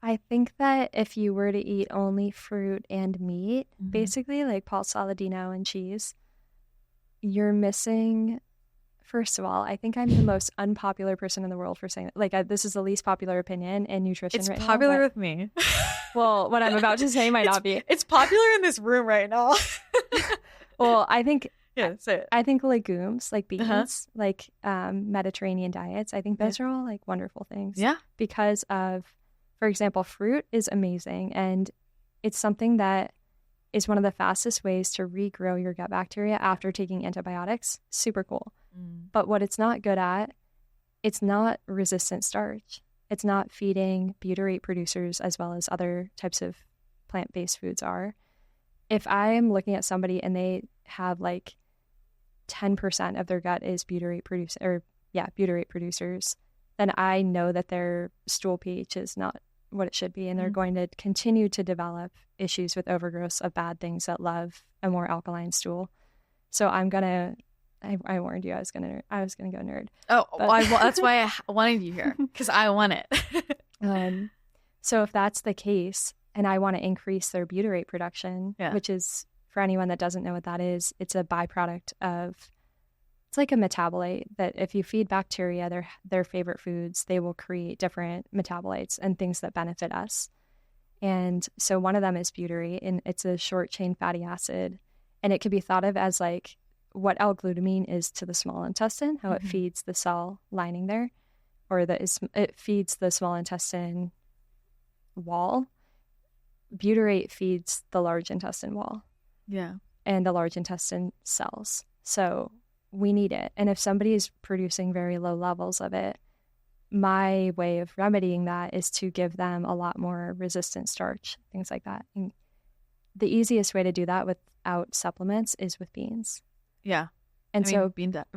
I think that if you were to eat only fruit and meat, basically like Paul Saladino and cheese, you're missing. First of all, I think I'm the most unpopular person in the world for saying that. Like, this is the least popular opinion in nutrition right now. It's popular with me. Well, what I'm about to say might not be. It's popular in this room right now. Well, I think... Yeah, say it. I think legumes, like beans, like Mediterranean diets, I think those are all, like, wonderful things. Yeah. Because of, for example, fruit is amazing. And it's something that is one of the fastest ways to regrow your gut bacteria after taking antibiotics. Super cool. But what it's not good at, it's not resistant starch. It's not feeding butyrate producers as well as other types of plant-based foods are. If I am looking at somebody and they have like 10% of their gut is butyrate producers, then I know that their stool pH is not what it should be, and they're going to continue to develop issues with overgrowth of bad things that love a more alkaline stool. So I warned you I was gonna go nerd. Oh, well, that's why I wanted you here, because I want it. So if that's the case, and I want to increase their butyrate production, which is, for anyone that doesn't know what that is, it's a byproduct of, it's like a metabolite that if you feed bacteria their favorite foods, they will create different metabolites and things that benefit us. And so one of them is butyrate, and it's a short chain fatty acid, and it could be thought of as like what L-glutamine is to the small intestine, how it feeds the cell lining there, or it feeds the small intestine wall. Butyrate feeds the large intestine wall. Yeah. And the large intestine cells. So we need it. And if somebody is producing very low levels of it, my way of remedying that is to give them a lot more resistant starch, things like that. And the easiest way to do that without supplements is with beans. Yeah. And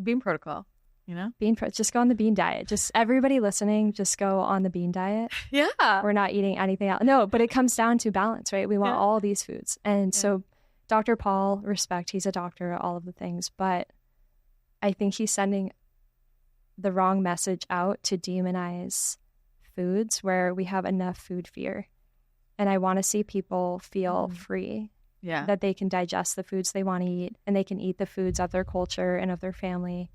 bean protocol, you know? Just go on the bean diet. Just everybody listening, just go on the bean diet. Yeah. We're not eating anything else. No, but it comes down to balance, right? We want all these foods. And so Dr. Paul, respect, he's a doctor, all of the things, but I think he's sending the wrong message out to demonize foods where we have enough food fear. And I want to see people feel free. Yeah. That they can digest the foods they want to eat, and they can eat the foods of their culture and of their family.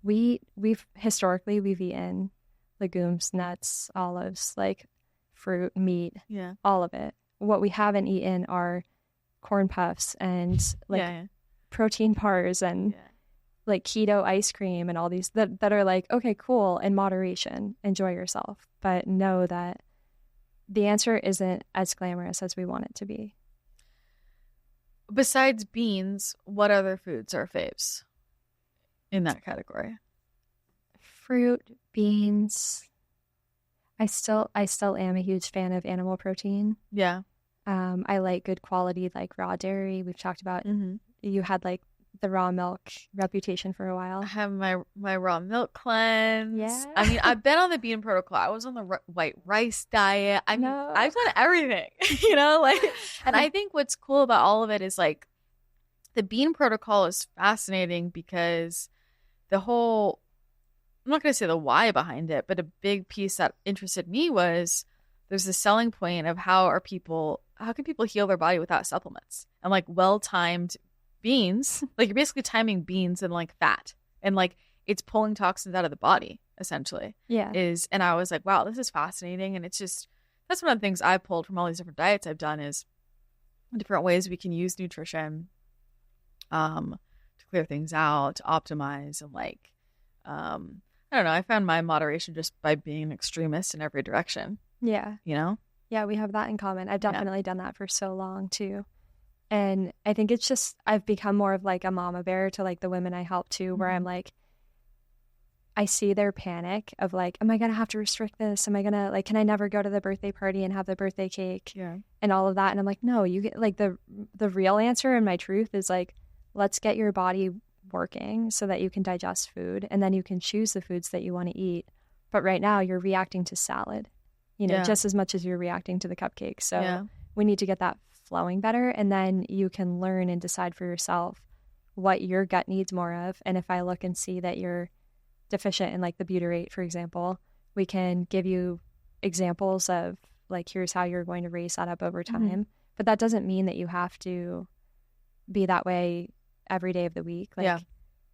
We've historically eaten legumes, nuts, olives, like fruit, meat, all of it. What we haven't eaten are corn puffs and protein bars and like keto ice cream and all these that are like, okay, cool, in moderation, enjoy yourself. But know that the answer isn't as glamorous as we want it to be. Besides beans, what other foods are faves in that category? Fruit, beans. I still am a huge fan of animal protein. Yeah. I like good quality, like raw dairy. We've talked about you had like the raw milk reputation for a while. I have my raw milk cleanse. Yeah. I mean, I've been on the bean protocol. I was on the white rice diet. I've done everything, you know, like, and I think what's cool about all of it is like the bean protocol is fascinating because the whole not going to say the why behind it, but a big piece that interested me was there's a selling point of how can people heal their body without supplements? And like well-timed beans, like you're basically timing beans and like fat, and like it's pulling toxins out of the body essentially. Yeah. And I was like, wow, this is fascinating. And it's just, that's one of the things I've pulled from all these different diets I've done is different ways we can use nutrition to clear things out, to optimize, and like I don't know, I found my moderation just by being an extremist in every direction. Yeah. You know? Yeah, we have that in common. I've definitely done that for so long too. And I think it's just, I've become more of like a mama bear to like the women I help too, where I'm like, I see their panic of like, am I going to have to restrict this? Am I going to like, can I never go to the birthday party and have the birthday cake and all of that? And I'm like, no, you get like the real answer and my truth is like, let's get your body working so that you can digest food and then you can choose the foods that you want to eat. But right now you're reacting to salad, you know, just as much as you're reacting to the cupcake. So we need to get that flowing better. And then you can learn and decide for yourself what your gut needs more of. And if I look and see that you're deficient in like the butyrate, for example, we can give you examples of like, here's how you're going to raise that up over time. But that doesn't mean that you have to be that way every day of the week. Like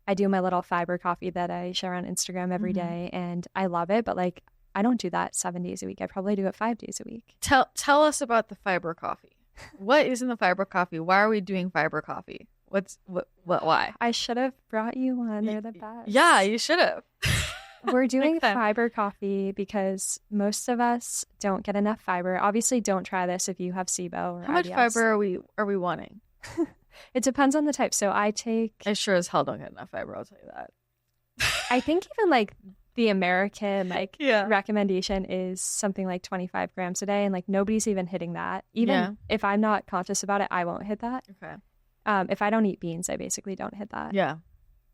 I do my little fiber coffee that I share on Instagram every day and I love it, but like I don't do that 7 days a week. I probably do it 5 days a week. Tell us about the fiber coffee. What is in the fiber coffee? Why are we doing fiber coffee? Why? I should have brought you one. They're the best. Yeah, you should have. We're doing fiber coffee because most of us don't get enough fiber. Obviously, don't try this if you have SIBO or How much fiber are we wanting? It depends on the type. So I sure as hell don't get enough fiber, I'll tell you that. I think even like the American recommendation is something like 25 grams a day, and like nobody's even hitting that. Even if I'm not conscious about it, I won't hit that. Okay. If I don't eat beans, I basically don't hit that. Yeah.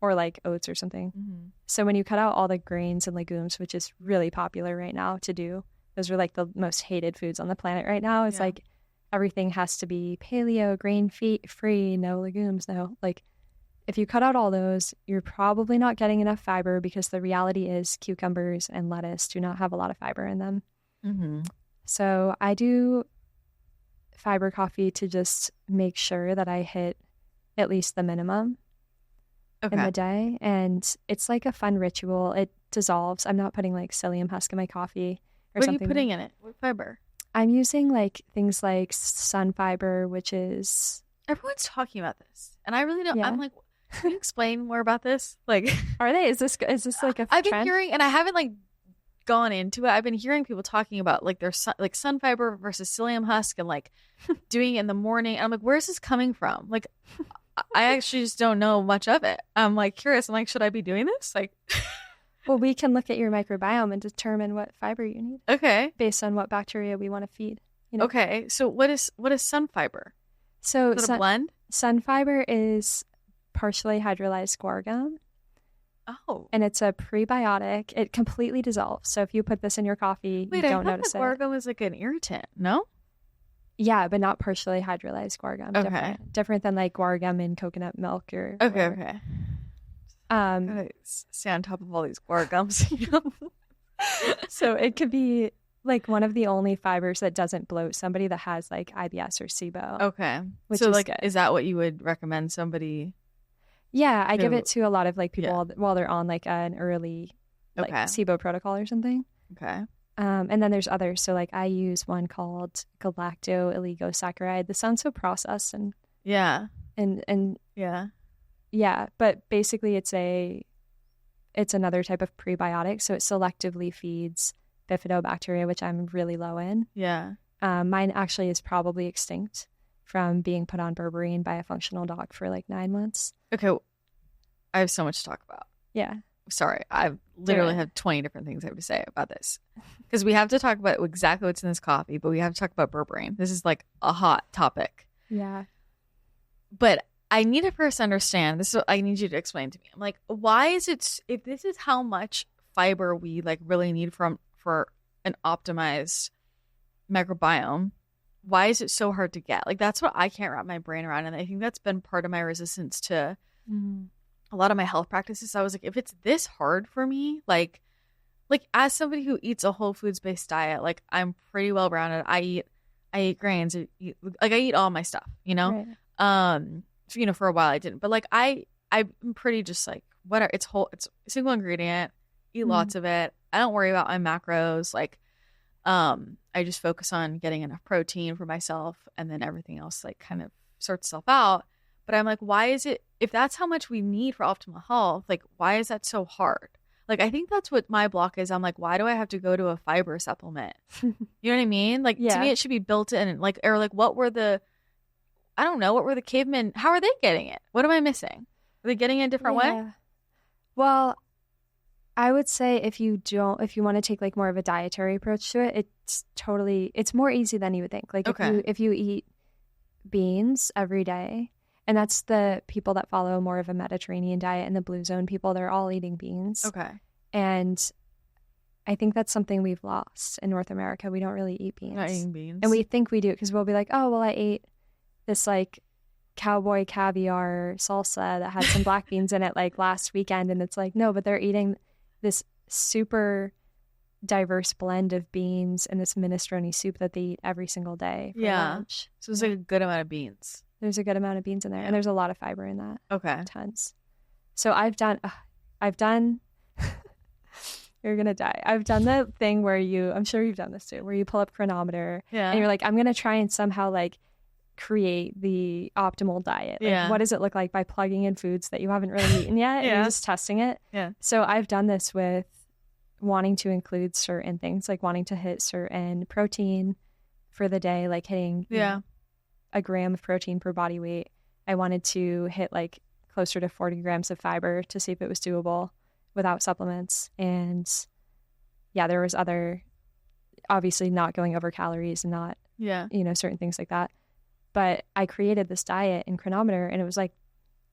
Or like oats or something. So when you cut out all the grains and legumes, which is really popular right now to do, those are like the most hated foods on the planet right now. It's like everything has to be paleo, grain free, no legumes, no. Like if you cut out all those, you're probably not getting enough fiber because the reality is cucumbers and lettuce do not have a lot of fiber in them. So I do fiber coffee to just make sure that I hit at least the minimum in the day. And it's like a fun ritual. It dissolves. I'm not putting like psyllium husk in my coffee or something. What are you putting in it? What fiber? I'm using like things like sun fiber, which is... Everyone's talking about this. And I really don't... I'm like, can you explain more about this? Like, are they? Is this like a I've trend? been hearing, and I haven't like gone into it. I've been hearing people talking about like their sun fiber versus psyllium husk and like doing it in the morning. And I'm like, where's this coming from? Like, I actually just don't know much of it. I'm like curious. I'm like, should I be doing this? Like, well, we can look at your microbiome and determine what fiber you need. Okay. Based on what bacteria we want to feed. You know? Okay. So what is sun fiber? So is it a blend? Sun fiber is partially hydrolyzed guar gum. Oh. And it's a prebiotic. It completely dissolves. So if you put this in your coffee, you don't notice it. Guar gum is like an irritant, no? Yeah, but not partially hydrolyzed guar gum. Okay. Different than like guar gum in coconut milk or Okay. Stay on top of all these guar gums. So it could be like one of the only fibers that doesn't bloat somebody that has like IBS or SIBO. Okay. Which so is like, good. Is that what you would recommend somebody? Yeah, I give it to a lot of like people while they're on like an early like SIBO protocol or something. Okay. And then there's others. So like I use one called galacto-oligosaccharide. This sounds so processed and but basically it's another type of prebiotic. So it selectively feeds bifidobacteria, which I'm really low in. Yeah. Mine actually is probably extinct from being put on berberine by a functional dog for like 9 months. Okay. I have so much to talk about. Yeah. Sorry. I literally have 20 different things I have to say about this. Because we have to talk about exactly what's in this coffee, but we have to talk about berberine. This is like a hot topic. Yeah. But I need to first understand, this is what I need you to explain to me. I'm like, why is it, if this is how much fiber we like really need for an optimized microbiome, why is it so hard to get? Like, that's what I can't wrap my brain around. And I think that's been part of my resistance to a lot of my health practices, I was like, if it's this hard for me, like as somebody who eats a whole foods based diet, like I'm pretty well rounded. I eat grains, I eat all my stuff, you know? Right. So, you know, for a while I didn't, but like I'm pretty just like, whatever, it's single ingredient, eat lots of it. I don't worry about my macros. Like, I just focus on getting enough protein for myself, and then everything else like kind of sorts itself out. But I'm like, why is it, if that's how much we need for optimal health, like why is that so hard? Like, I think that's what my block is. I'm like, why do I have to go to a fiber supplement? You know what I mean? Like, to me, it should be built in. Like, or like, what were the cavemen? How are they getting it? What am I missing? Are they getting it a different way? Well, I would say if you want to take like more of a dietary approach to it, it's more easy than you would think. Like, if you eat beans every day, and that's the people that follow more of a Mediterranean diet, and the blue zone people, they're all eating beans. Okay. And I think that's something we've lost in North America. We don't really eat beans. Not eating beans. And we think we do because we'll be like, oh, well, I ate this like cowboy caviar salsa that had some black beans in it like last weekend. And it's like, no, but they're eating this super diverse blend of beans and this minestrone soup that they eat every single day for lunch. So it's like a good amount of beans. There's a good amount of beans in there, and there's a lot of fiber in that. Okay. Tons. So I've done you're going to die. I've done the thing where I'm sure you've done this too, where you pull up Chronometer and you're like, I'm going to try and somehow like create the optimal diet. Like, what does it look like by plugging in foods that you haven't really eaten yet? And you're just testing it. Yeah. So I've done this with wanting to include certain things, like wanting to hit certain protein for the day, like hitting a gram of protein per body weight. I wanted to hit like closer to 40 grams of fiber to see if it was doable without supplements. And there was other, obviously not going over calories and not, certain things like that. But I created this diet in Chronometer, and it was like,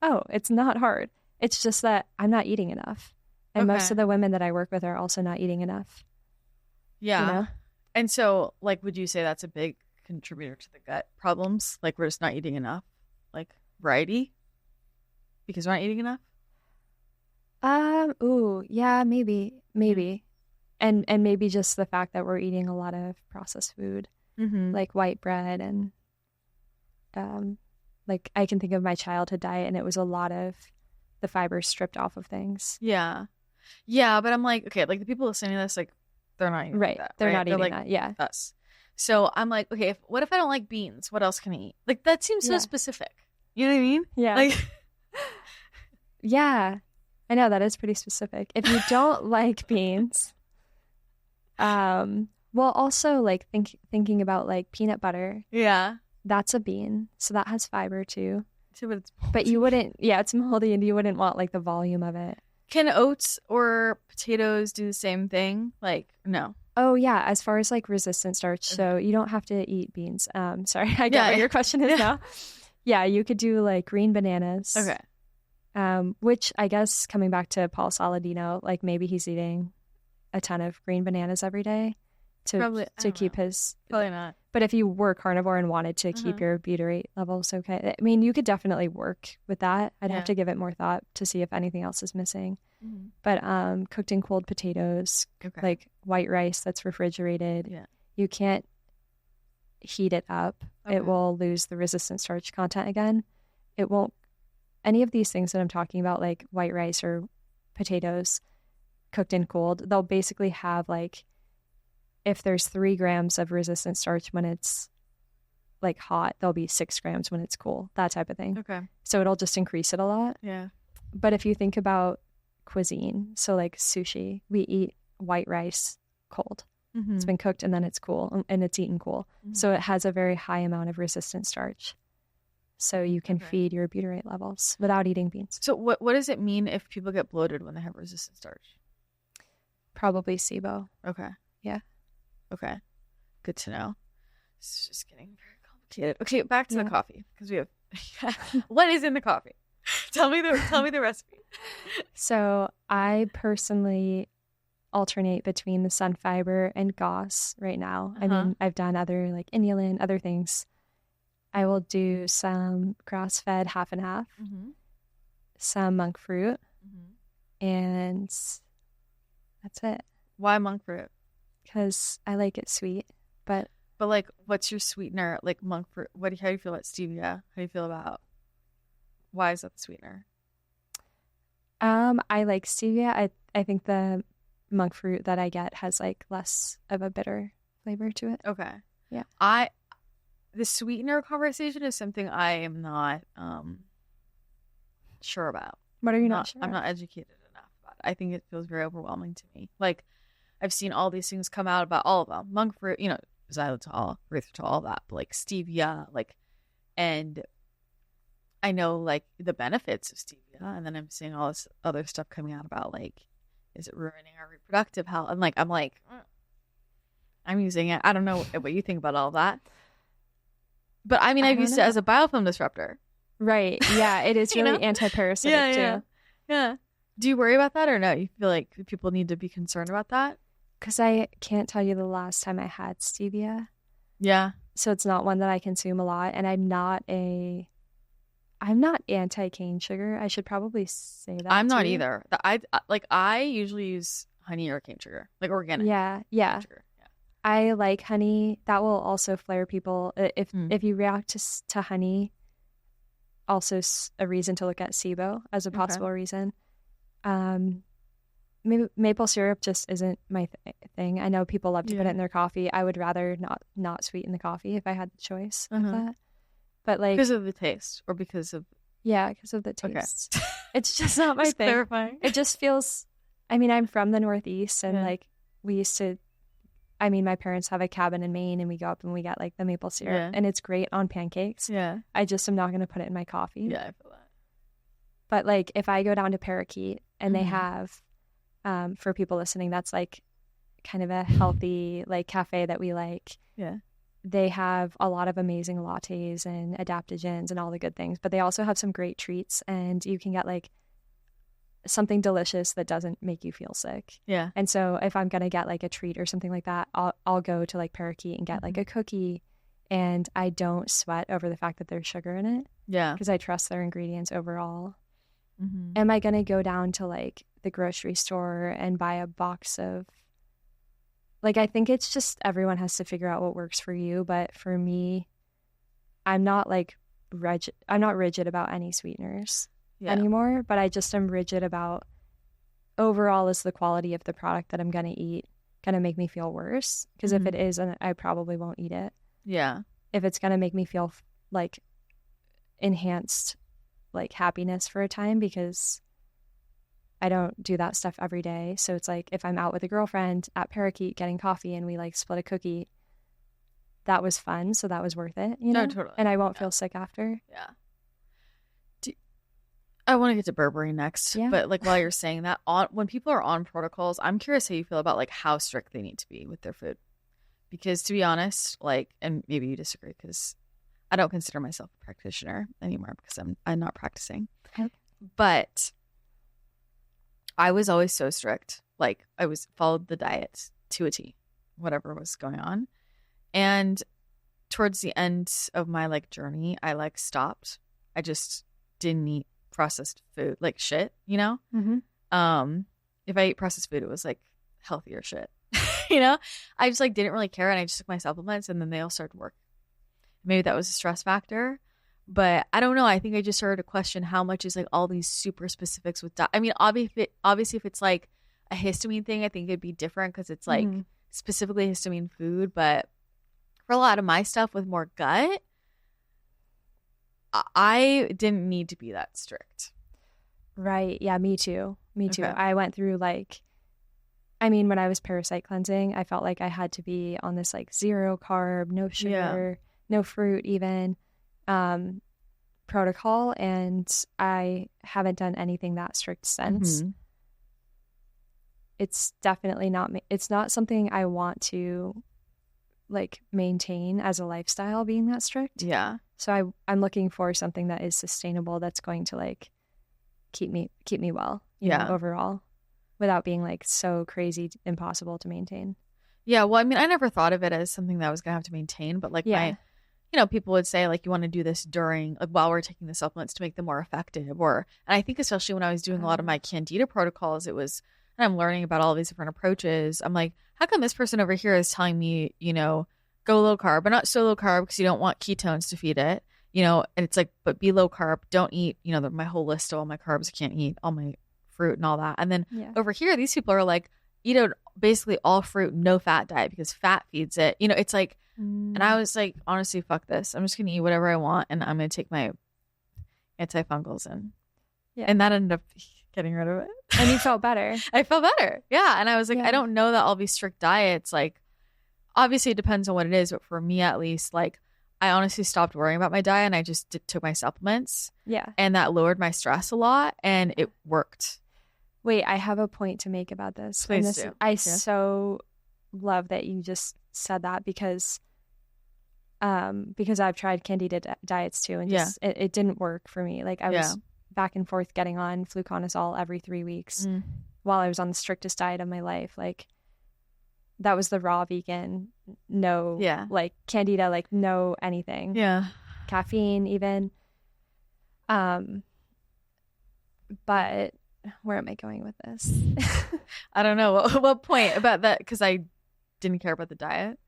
oh, it's not hard. It's just that I'm not eating enough. And most of the women that I work with are also not eating enough. Yeah. You know? And so, like, would you say that's a big contributor to the gut problems? Like, we're just not eating enough, like variety, because we're not eating enough. Maybe, and maybe just the fact that we're eating a lot of processed food, like white bread, and like I can think of my childhood diet, and it was a lot of the fiber stripped off of things. Yeah, but I'm like, okay, like the people listening to this, like they're not eating that. They're not eating like that. Yeah, us. So I'm like, okay, what if I don't like beans? What else can I eat? Like, that seems so specific. You know what I mean? Yeah. Like, yeah, I know that is pretty specific. If you don't like beans, well, also like thinking about like peanut butter. Yeah, that's a bean, so that has fiber too. But you wouldn't. Yeah, it's moldy, and you wouldn't want like the volume of it. Can oats or potatoes do the same thing? Like, no. Oh yeah, as far as like resistant starch, so you don't have to eat beans. Sorry, I get what your question is now. Yeah, you could do like green bananas. Okay. Which I guess coming back to Paul Saladino, like maybe he's eating a ton of green bananas every day to keep his. Probably not. But if you were carnivore and wanted to keep your butyrate levels okay, I mean, you could definitely work with that. I'd have to give it more thought to see if anything else is missing. But cooked and cooled potatoes, like white rice that's refrigerated, you can't heat it up. It will lose the resistant starch content again. It won't. Any of these things that I'm talking about, like white rice or potatoes cooked and cooled, they'll basically have like, if there's 3 grams of resistant starch when it's like hot, there'll be 6 grams when it's cool, that type of thing. Okay. So it'll just increase it a lot. Yeah. But if you think about cuisine, so like sushi, we eat white rice cold. It's been cooked and then it's cool, and it's eaten cool. So it has a very high amount of resistant starch. So you can feed your butyrate levels without eating beans. So what does it mean if people get bloated when they have resistant starch? Probably SIBO. Okay. Yeah. Okay. Good to know. It's just getting very complicated. Okay, back to the coffee, because we have what is in the coffee? Tell me the recipe. So I personally alternate between the sun fiber and GOS right now. I mean, I've done other like inulin, other things. I will do some grass-fed half and half, some monk fruit, and that's it. Why monk fruit? Because I like it sweet, but like, what's your sweetener? Like monk fruit. How do you feel about stevia? How do you feel about? Why is that the sweetener? I like stevia. I think the monk fruit that I get has like less of a bitter flavor to it. Okay. Yeah. The sweetener conversation is something I am not sure about. What are you not sure I'm not educated enough about it. I think it feels very overwhelming to me. Like, I've seen all these things come out about all of them. Monk fruit, xylitol, erythritol, all that. But like stevia, and I know like the benefits of stevia, and then I'm seeing all this other stuff coming out about like, is it ruining our reproductive health? And like, I'm using it. I don't know what you think about all of that. But I mean, I've used it as a biofilm disruptor. Right. Yeah, it is really anti-parasitic too. Yeah. Do you worry about that or no? You feel like people need to be concerned about that? Because I can't tell you the last time I had stevia. Yeah. So it's not one that I consume a lot, and I'm not anti-cane sugar. I should probably say that. I'm not either. I usually use honey or cane sugar, like organic. Yeah. Sugar. I like honey. That will also flare people. If you react to honey, also a reason to look at SIBO as a possible reason. Maple syrup just isn't my thing. I know people love to put it in their coffee. I would rather not sweeten the coffee if I had the choice of that. But like because of the taste or because of because of the taste. Okay. It's just not my thing. Clarifying. It just feels. I mean, I'm from the Northeast, and like we used to. I mean, my parents have a cabin in Maine, and we go up and we get like the maple syrup, and it's great on pancakes. Yeah. I just am not going to put it in my coffee. Yeah, I feel that. But like, if I go down to Parakeet and they have, for people listening, that's like kind of a healthy like cafe that we like. Yeah. They have a lot of amazing lattes and adaptogens and all the good things, but they also have some great treats, and you can get like something delicious that doesn't make you feel sick. Yeah. And so if I'm going to get like a treat or something like that, I'll go to like Parakeet and get like a cookie, and I don't sweat over the fact that there's sugar in it. Yeah. Because I trust their ingredients overall. Am I going to go down to like the grocery store and buy a box of like, I think it's just everyone has to figure out what works for you. But for me, I'm not like I'm not rigid about any sweeteners anymore, but I just am rigid about overall is the quality of the product that I'm going to eat going to make me feel worse? Because if it isn't, I probably won't eat it. Yeah. If it's going to make me feel like enhanced like happiness for a time, because I don't do that stuff every day. So it's like if I'm out with a girlfriend at Parakeet getting coffee and we like split a cookie, that was fun. So that was worth it, you know? No, totally. And I won't feel sick after. Yeah. I want to get to Burberry next, but like while you're saying that, when people are on protocols, I'm curious how you feel about like how strict they need to be with their food. Because to be honest, like, and maybe you disagree, because I don't consider myself a practitioner anymore because I'm not practicing. Okay. But I was always so strict. Like I followed the diet to a T, whatever was going on. And towards the end of my like journey, I like stopped. I just didn't eat processed food, like shit, you know? If I ate processed food, it was like healthier shit. You know, I just like didn't really care, and I just took my supplements, and then they all started working. Maybe that was a stress factor, but I don't know. I think I just started to question how much is like all these super specifics with diet. I mean, obviously, if it's like a histamine thing, I think it'd be different because it's like specifically histamine food. But for a lot of my stuff with more gut, I didn't need to be that strict. Right. Yeah, me too. Me too. Okay. I went through like, I mean, when I was parasite cleansing, I felt like I had to be on this like 0 carb, no sugar, no fruit even protocol. And I haven't done anything that strict since. It's definitely not, it's not something I want to like maintain as a lifestyle, being that strict. Yeah. So I'm looking for something that is sustainable, that's going to like keep me well, you know, overall, without being like so crazy impossible to maintain. Yeah, well, I mean, I never thought of it as something that I was gonna have to maintain, but like people would say like, you want to do this during, like, while we're taking the supplements to make them more effective. And I think especially when I was doing a lot of my candida protocols, and I'm learning about all these different approaches. I'm like, how come this person over here is telling me, go low carb, but not so low carb because you don't want ketones to feed it, and it's like, but be low carb, don't eat, my whole list of all my carbs I can't eat, all my fruit and all that. And then over here, these people are like, eat a basically all fruit, no fat diet because fat feeds it. It's like, and I was like, honestly, fuck this. I'm just going to eat whatever I want and I'm going to take my antifungals and that ended up getting rid of it. And you felt better. I felt better. Yeah. And I was like, I don't know that all these strict diets, like, obviously it depends on what it is, but for me at least, like, I honestly stopped worrying about my diet and I just took my supplements. Yeah. And that lowered my stress a lot and it worked. Wait, I have a point to make about this. Please do. I so love that you just said that because I've tried candida diets too and just it didn't work for me. Like I was back and forth getting on fluconazole every 3 weeks while I was on the strictest diet of my life. Like that was the raw vegan, no like candida, like no anything. Yeah. Caffeine even. But where am I going with this? I don't know. What point about that? Because I didn't care about the diet.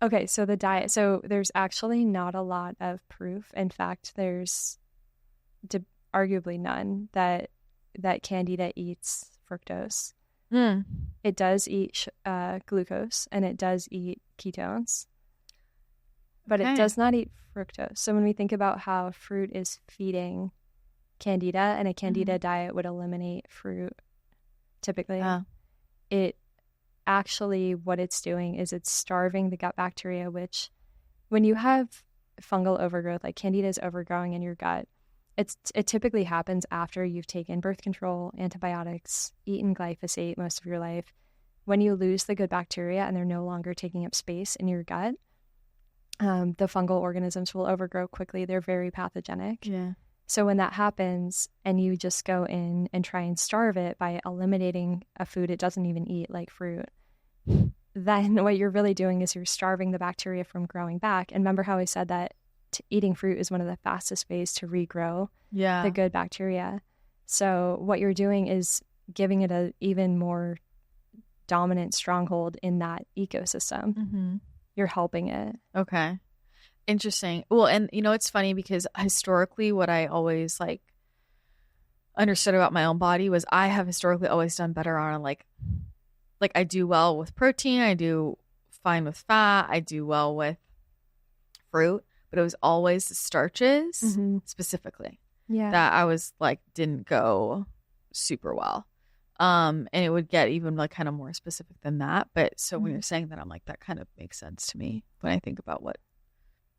Okay, so the diet. So there's actually not a lot of proof. In fact, there's arguably none that candida eats fructose. It does eat glucose and it does eat ketones, but it does not eat fructose. So when we think about how fruit is feeding candida, and a candida diet would eliminate fruit typically, it actually, what it's doing is it's starving the gut bacteria, which when you have fungal overgrowth, like candida is overgrowing in your gut, it typically happens after you've taken birth control, antibiotics, eaten glyphosate most of your life. When you lose the good bacteria and they're no longer taking up space in your gut, the fungal organisms will overgrow quickly. They're very pathogenic. Yeah. So when that happens and you just go in and try and starve it by eliminating a food it doesn't even eat, like fruit, then what you're really doing is you're starving the bacteria from growing back. And remember how I said that eating fruit is one of the fastest ways to regrow the good bacteria. So what you're doing is giving it a even more dominant stronghold in that ecosystem. You're helping it. Okay. Interesting. Well, and it's funny because historically what I always like understood about my own body was I have historically always done better on like I do well with protein, I do fine with fat, I do well with fruit, but it was always the starches specifically that I was like didn't go super well. And it would get even like kind of more specific than that. But so when you're saying that, I'm like, that kind of makes sense to me when I think about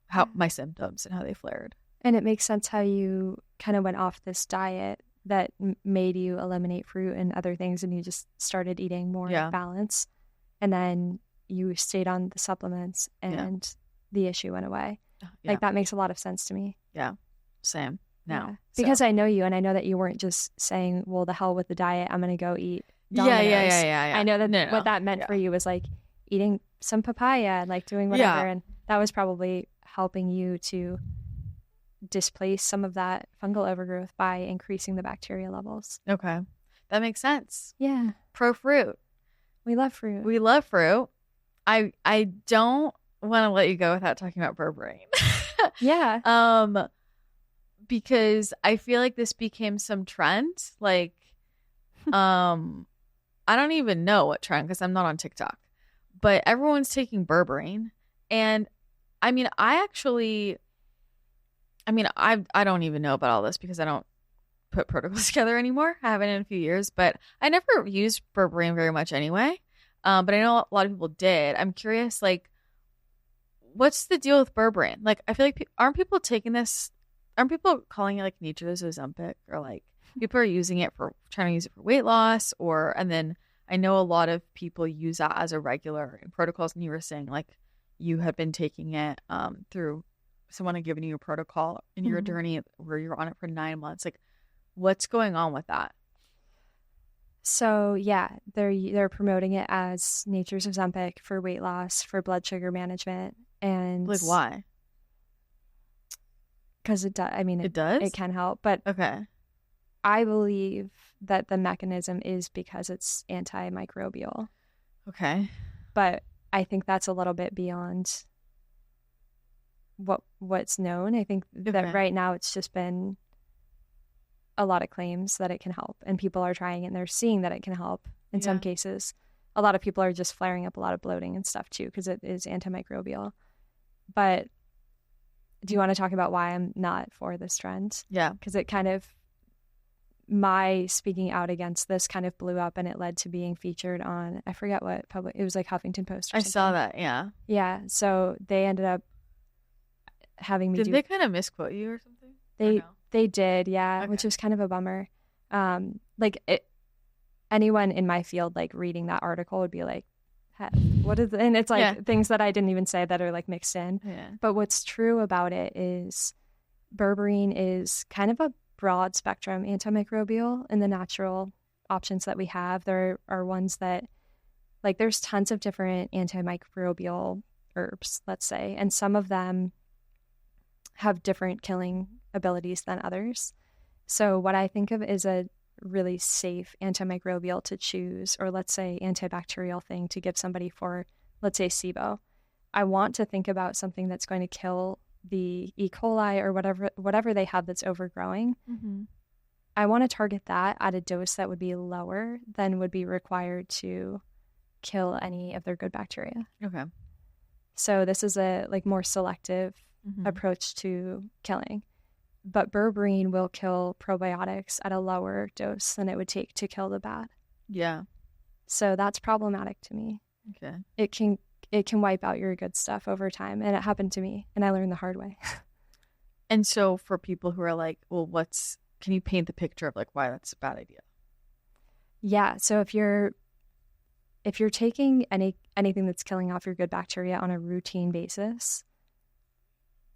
how my symptoms and how they flared. And it makes sense how you kind of went off this diet that made you eliminate fruit and other things, and you just started eating more balance. And then you stayed on the supplements and the issue went away. Like that makes a lot of sense to me. Yeah. Same. Now. Yeah. Because I know you, and I know that you weren't just saying, well, the hell with the diet, I'm going to go eat Domino's. Yeah. I know that what that meant for you was like eating some papaya and like doing whatever. And that was probably helping you to displace some of that fungal overgrowth by increasing the bacteria levels. Okay. That makes sense. Yeah. Pro fruit. We love fruit. We love fruit. I don't want to let you go without talking about berberine. Yeah. Because I feel like this became some trend. Like, I don't even know what trend because I'm not on TikTok, but everyone's taking berberine. And I mean, I don't even know about all this because I don't put protocols together anymore. I haven't in a few years, but I never used berberine very much anyway. But I know a lot of people did. I'm curious, like, what's the deal with berberine? Like, I feel like aren't people taking this? Aren't people calling it like nature's Ozempic, or like people are using it trying to use it for weight loss, and then I know a lot of people use that as a regular in protocols. And you were saying like you had been taking it through someone had given you a protocol in your journey where you're on it for 9 months. Like, what's going on with that? So yeah, they're promoting it as nature's Ozempic for weight loss, for blood sugar management, and like why? Because it does. I mean, it does? It can help. But okay. I believe that the mechanism is because it's antimicrobial. Okay. But I think that's a little bit beyond what's known. I think that right now it's just been a lot of claims that it can help, and people are trying it and they're seeing that it can help in some cases. A lot of people are just flaring up a lot of bloating and stuff too because it is antimicrobial. But do you want to talk about why I'm not for this trend? Yeah. Because it kind of, my speaking out against this kind of blew up, and it led to being featured on, I forget what public, it was like Huffington Post or something. I saw that, yeah. Yeah, so they ended up having me Did they kind of misquote you or something? They did, yeah, which was kind of a bummer. Anyone in my field like reading that article would be like, what is it? And it's like things that I didn't even say that are like mixed in. Yeah. But what's true about it is berberine is kind of a broad spectrum antimicrobial in the natural options that we have. There are ones that, like, there's tons of different antimicrobial herbs, let's say, and some of them have different killing abilities than others. So what I think of is a really safe antimicrobial to choose, or let's say antibacterial thing to give somebody for, let's say, SIBO. I want to think about something that's going to kill the E. coli or whatever they have that's overgrowing. Mm-hmm. I want to target that at a dose that would be lower than would be required to kill any of their good bacteria. Okay. So this is a like more selective approach to killing. But berberine will kill probiotics at a lower dose than it would take to kill the bad. Yeah. So that's problematic to me. Okay. It can wipe out your good stuff over time, and it happened to me, and I learned the hard way. And so for people who are like, well, can you paint the picture of like why that's a bad idea? Yeah. So if you're taking anything that's killing off your good bacteria on a routine basis,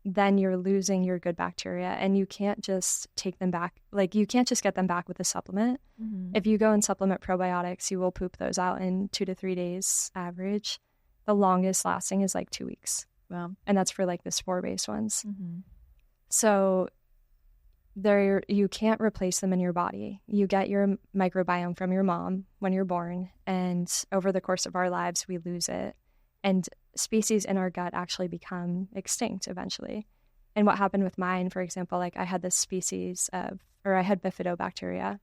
then you're losing your good bacteria, and you can't just take them back. Like, you can't just get them back with a supplement. Mm-hmm. If you go and supplement probiotics, you will poop those out in 2 to 3 days average. The longest lasting is like 2 weeks. Wow. And that's for like the spore-based ones. Mm-hmm. So you can't replace them in your body. You get your microbiome from your mom when you're born, and over the course of our lives, we lose it. And species in our gut actually become extinct eventually. And what happened with mine, for example, like I had this species I had bifidobacteria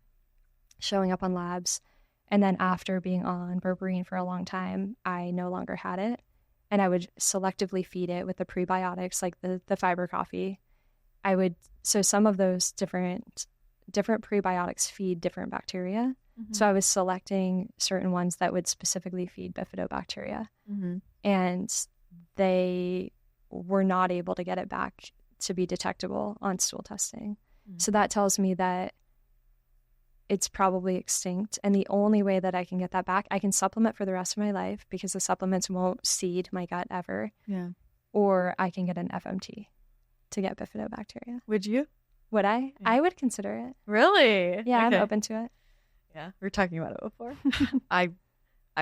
showing up on labs. And then after being on berberine for a long time, I no longer had it. And I would selectively feed it with the prebiotics, like the fiber coffee. So some of those different prebiotics feed different bacteria. Mm-hmm. So I was selecting certain ones that would specifically feed bifidobacteria. Mm-hmm. And they were not able to get it back to be detectable on stool testing. Mm-hmm. So that tells me that it's probably extinct. And the only way that I can get that back, I can supplement for the rest of my life because the supplements won't seed my gut ever. Yeah. Or I can get an FMT to get bifidobacteria. Would you? Would I? Yeah. I would consider it. Really? Yeah, okay. I'm open to it. Yeah, we were talking about it before. I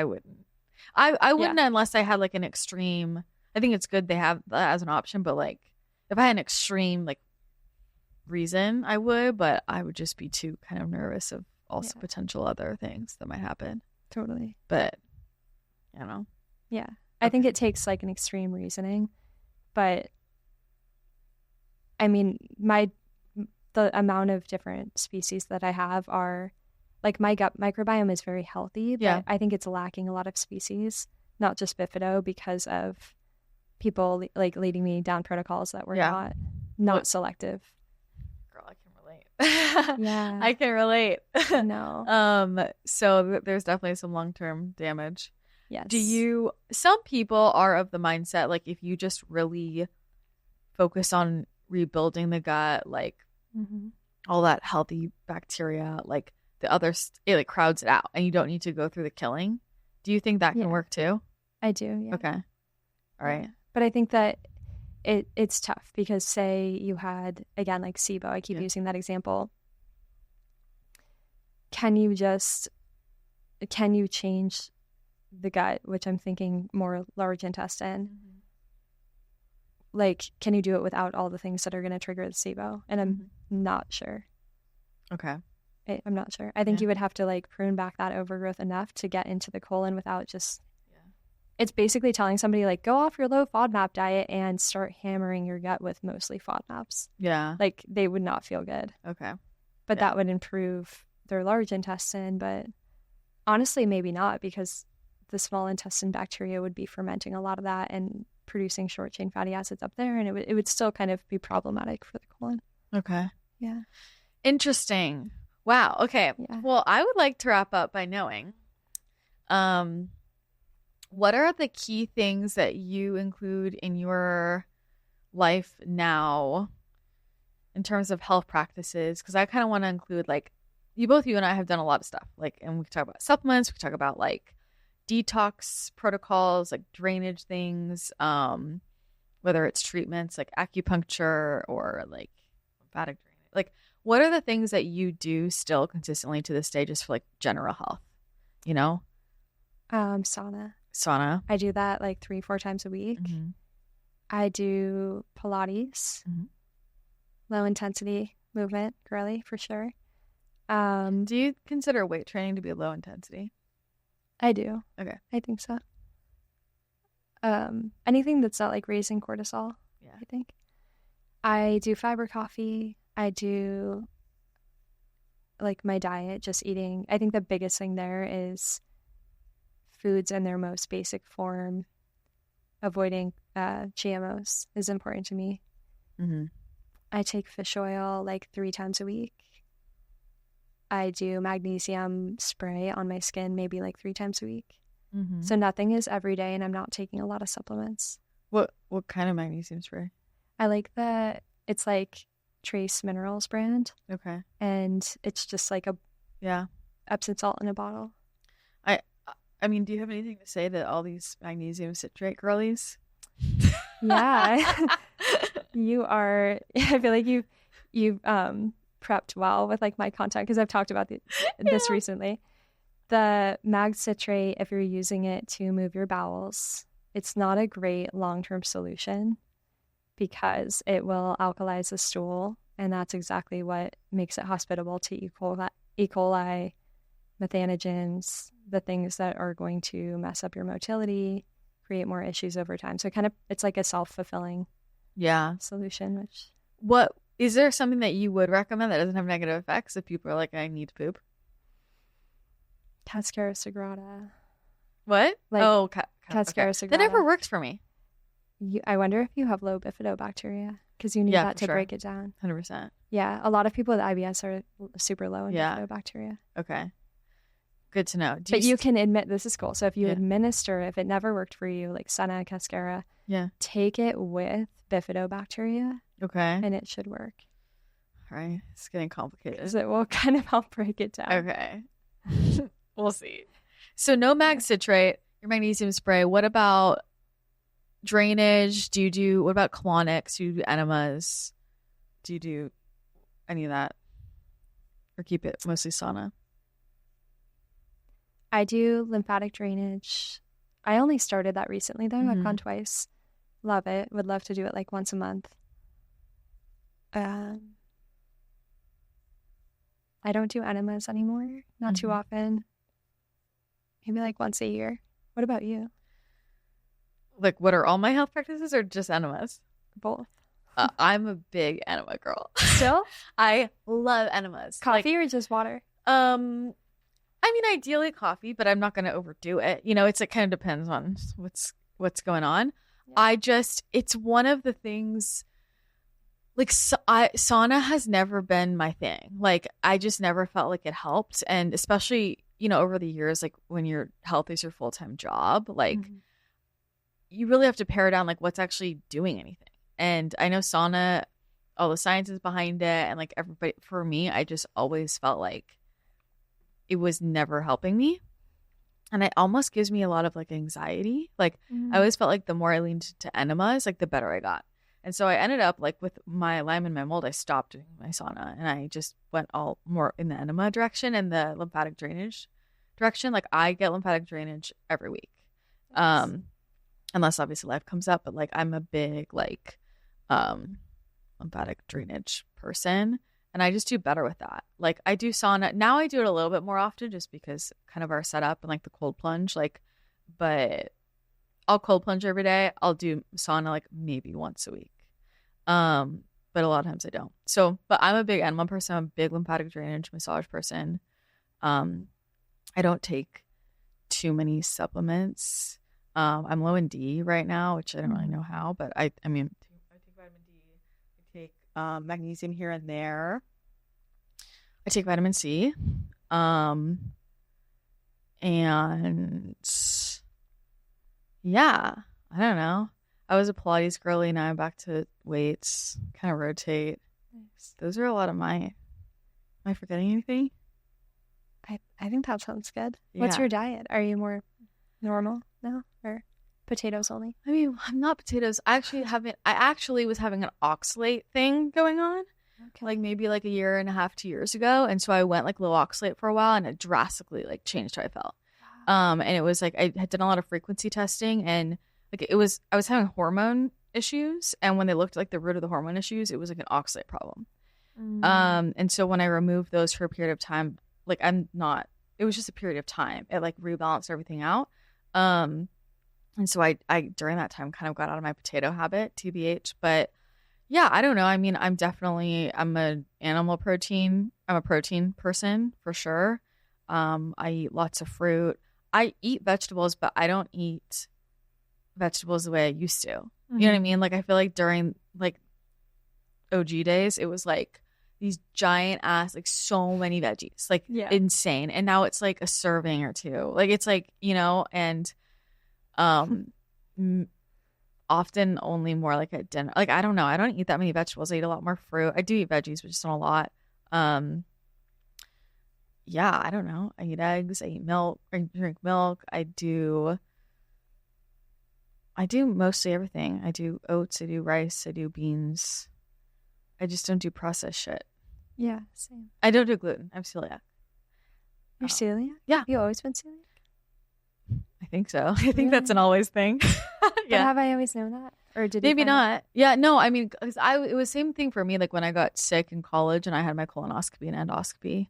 wouldn't. I wouldn't unless I had like an extreme. I think it's good they have that as an option, but like if I had an extreme like reason, I would. But I would just be too kind of nervous of also potential other things that might happen. Totally. But I don't know. Yeah, okay. I think it takes like an extreme reasoning, but I mean the amount of different species that I have are. Like my gut microbiome is very healthy, but I think it's lacking a lot of species, not just bifido, because of people like leading me down protocols that were not selective. Girl, I can relate. Yeah, I can relate. No. So there's definitely some long-term damage. Yes. Some people are of the mindset like if you just really focus on rebuilding the gut, like all that healthy bacteria, like the others, it like crowds it out and you don't need to go through the killing. Do you think that can work too? I do, yeah. Okay. All right. But I think that it's tough because say you had, again, like SIBO, I keep using that example. Can you change the gut, which I'm thinking more large intestine, like, can you do it without all the things that are going to trigger the SIBO? And I'm not sure. Okay. I'm not sure. I think you would have to like prune back that overgrowth enough to get into the colon without just, it's basically telling somebody like, go off your low FODMAP diet and start hammering your gut with mostly FODMAPs. Yeah. Like they would not feel good. Okay. But that would improve their large intestine. But honestly, maybe not, because the small intestine bacteria would be fermenting a lot of that and producing short chain fatty acids up there. And it would still kind of be problematic for the colon. Okay. Yeah. Interesting. Wow. Okay. Yeah. Well, I would like to wrap up by knowing, what are the key things that you include in your life now in terms of health practices? Because I kind of want to include, like, you and I have done a lot of stuff. Like, and we can talk about supplements. We can talk about like detox protocols, like drainage things, whether it's treatments like acupuncture or like lymphatic drainage. Like, what are the things that you do still consistently to this day just for like general health? You know? Sauna. I do that like 3-4 times a week. Mm-hmm. I do Pilates, low intensity movement, girly for sure. Do you consider weight training to be low intensity? I do. Okay. I think so. Anything that's not like raising cortisol, I think. I do fiber coffee. I do like my diet, just eating. I think the biggest thing there is foods in their most basic form. Avoiding GMOs is important to me. Mm-hmm. I take fish oil like 3 times a week. I do magnesium spray on my skin maybe like 3 times a week. Mm-hmm. So nothing is every day, and I'm not taking a lot of supplements. What kind of magnesium spray? I like it's like Trace Minerals brand. Okay. And it's just like a Epsom salt in a bottle. I mean, do you have anything to say to all these magnesium citrate girlies? Yeah. You are, I feel like you've prepped well with like my content, because I've talked about this recently. The mag citrate, if you're using it to move your bowels, it's not a great long-term solution because it will alkalize the stool, and that's exactly what makes it hospitable to E. coli, methanogens, the things that are going to mess up your motility, create more issues over time. So it's like a self-fulfilling solution. What is there something that you would recommend that doesn't have negative effects if people are like, I need to poop? Cascara sagrada. What? Like, Cascara sagrada. That never works for me. I wonder if you have low bifidobacteria, because you need that to break it down. 100%. Yeah, a lot of people with IBS are super low in bifidobacteria. Okay. Good to know. But you can admit, this is cool. So if you administer, if it never worked for you, like Senna, Cascara, take it with bifidobacteria. Okay. And it should work. All right. It's getting complicated. Because it will kind of help break it down. Okay. We'll see. So no mag citrate, your magnesium spray. What about drainage? What about colonics? Do you do enemas? Do you do any of that? Or keep it mostly sauna? I do lymphatic drainage. I only started that recently, though. I've gone twice. Love it. Would love to do it like once a month. I don't do enemas anymore. Not too often. Maybe like once a year. What about you? Like, what are all my health practices or just enemas? Both. I'm a big enema girl. Still? I love enemas. Coffee or just water? I mean, ideally coffee, but I'm not going to overdo it. You know, it kind of depends on what's going on. Yeah. It's one of the things, like, sauna has never been my thing. Like, I just never felt like it helped. And especially, you know, over the years, like when your health is your full-time job, like you really have to pare down, like, what's actually doing anything. And I know sauna, all the science is behind it. And like everybody, for me, I just always felt like it was never helping me. And it almost gives me a lot of like anxiety. Like I always felt like the more I leaned to enemas, like the better I got. And so I ended up like with my Lyme and my mold, I stopped doing my sauna and I just went all more in the enema direction and the lymphatic drainage direction. Like I get lymphatic drainage every week. Nice. Unless obviously life comes up, but like I'm a big like lymphatic drainage person, and I just do better with that. Like I do sauna now. I do it a little bit more often just because kind of our setup and like the cold plunge. Like, but I'll cold plunge every day. I'll do sauna like maybe once a week. But a lot of times I don't. So, but I'm a big enema person. I'm a big lymphatic drainage massage person. I don't take too many supplements. I'm low in D right now, which I don't really know how, but I mean, I take vitamin D. I take magnesium here and there. I take vitamin C. And yeah, I don't know. I was a Pilates girly. Now I'm back to weights, kind of rotate. Nice. Those are a lot of my. Am I forgetting anything? I think that sounds good. Yeah. What's your diet? Are you more normal now or potatoes only? I mean, I'm not potatoes. I actually was having an oxalate thing going on. Okay. Like maybe like a year and a half, 2 years ago. And so I went like low oxalate for a while and it drastically like changed how I felt. Wow. And it was like I had done a lot of frequency testing and like I was having hormone issues. And when they looked at like the root of the hormone issues, it was like an oxalate problem. And so when I removed those for a period of time, like it was just a period of time. It like rebalanced everything out. And so I during that time kind of got out of my potato habit, TBH. But yeah, I don't know. I mean, I'm a protein person for sure. I eat lots of fruit. I eat vegetables, but I don't eat vegetables the way I used to. Mm-hmm. You know what I mean? Like I feel like during like OG days, it was like these giant ass, like so many veggies, like insane. And now it's like a serving or two. Like it's like, you know, and often only more like at dinner. Like I don't know. I don't eat that many vegetables. I eat a lot more fruit. I do eat veggies, but just not a lot. Yeah, I don't know. I eat eggs. I eat milk. I drink milk. I do mostly everything. I do oats. I do rice. I do beans. I just don't do processed shit. Yeah, same. I don't do gluten. I'm celiac. You're celiac? Yeah. Have you always been celiac? I think so. I think that's an always thing. Yeah. But have I always known that? Or did maybe not? Yeah, no. I mean, because it was same thing for me. Like when I got sick in college and I had my colonoscopy and endoscopy.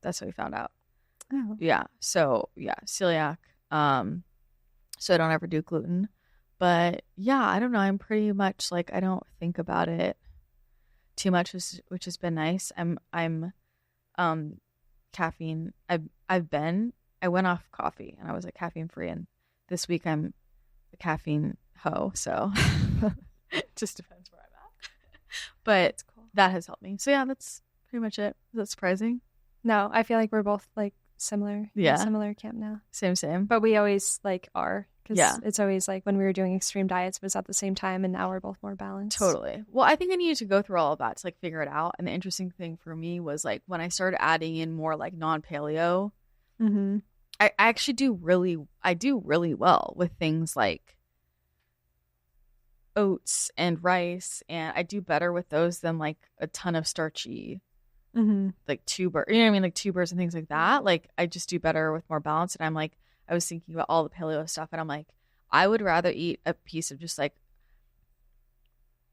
That's how we found out. Oh. Yeah. So yeah, celiac. So I don't ever do gluten. But yeah, I don't know. I'm pretty much like I don't think about it too much, which has been nice. I'm caffeine. I went off coffee and I was like caffeine free, and this week I'm a caffeine hoe. So it just depends where I'm at. But cool. That has helped me. So yeah, that's pretty much it. Is that surprising? No, I feel like we're both like similar. Yeah, similar camp now. Same. But we always like are. Because it's always like when we were doing extreme diets, it was at the same time, and now we're both more balanced. Totally. Well, I think I needed to go through all of that to like figure it out. And the interesting thing for me was like when I started adding in more like non-paleo, I actually do really well with things like oats and rice, and I do better with those than like a ton of starchy, like tuber. You know what I mean? Like tubers and things like that. Like I just do better with more balance, and I'm like. I was thinking about all the paleo stuff and I'm like, I would rather eat a piece of just like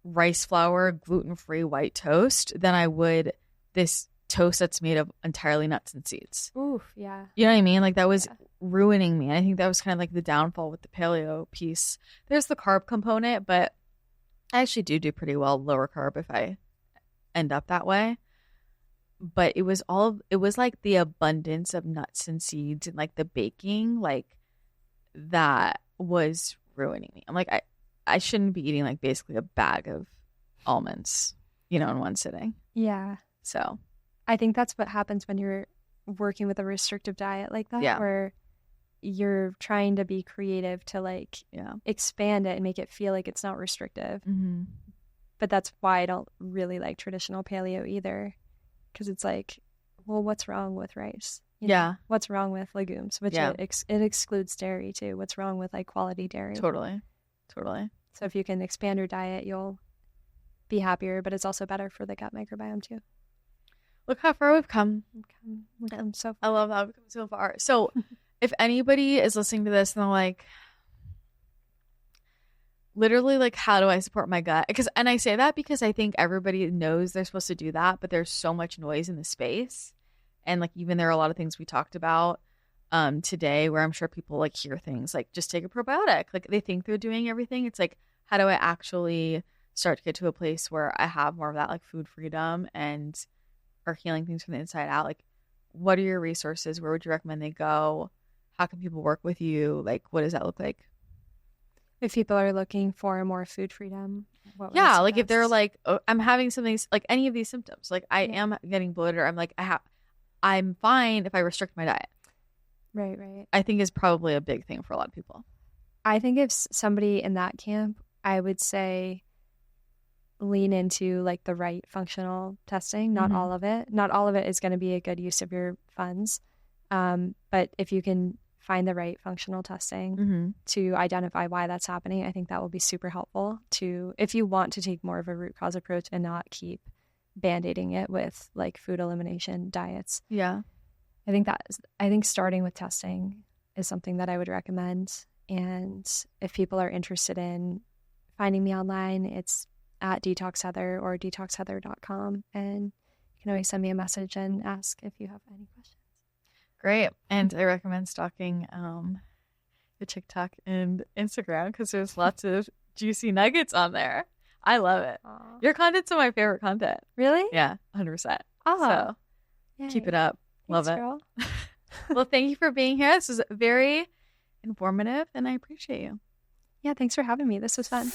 rice flour, gluten-free white toast than I would this toast that's made of entirely nuts and seeds. Oof, yeah. You know what I mean? Like that was ruining me. I think that was kind of like the downfall with the paleo piece. There's the carb component, but I actually do pretty well lower carb if I end up that way. But it was like the abundance of nuts and seeds and like the baking, like that was ruining me. I'm like, I shouldn't be eating like basically a bag of almonds, you know, in one sitting. Yeah. So I think that's what happens when you're working with a restrictive diet like that, where you're trying to be creative to like expand it and make it feel like it's not restrictive. But that's why I don't really like traditional paleo either. Because it's like, well, what's wrong with rice? You know? What's wrong with legumes? Which it excludes dairy too. What's wrong with like quality dairy? Totally. So if you can expand your diet, you'll be happier, but it's also better for the gut microbiome too. Look how far we've come. We've come so far. I love how we've come so far. So if anybody is listening to this and they're like, literally like, how do I support my gut? And I say that because I think everybody knows they're supposed to do that, but there's so much noise in the space. And like, even there are a lot of things we talked about today where I'm sure people like hear things like, just take a probiotic. Like they think they're doing everything. It's like, how do I actually start to get to a place where I have more of that like food freedom and are healing things from the inside out? Like, what are your resources? Where would you recommend they go? How can people work with you? Like, what does that look like? If people are looking for more food freedom, yeah, like if they're like, oh, I'm having something like any of these symptoms, like I am getting bloated, or I'm like, I'm fine if I restrict my diet. Right. I think is probably a big thing for a lot of people. I think if somebody in that camp, I would say lean into like the right functional testing, not all of it. Not all of it is going to be a good use of your funds. But if you can find the right functional testing to identify why that's happening, I think that will be super helpful if you want to take more of a root cause approach and not keep band-aiding it with like food elimination diets. Yeah. I think starting with testing is something that I would recommend. And if people are interested in finding me online, it's at detoxheather or detoxheather.com. And you can always send me a message and ask if you have any questions. Great. And I recommend stalking the TikTok and Instagram because there's lots of juicy nuggets on there. I love it. Aww. Your content's some of my favorite content. Really? Yeah, 100%. Oh, so yay. Keep it up. Thanks, Love it. Girl. Well, thank you for being here. This was very informative and I appreciate you. Yeah, thanks for having me. This was fun.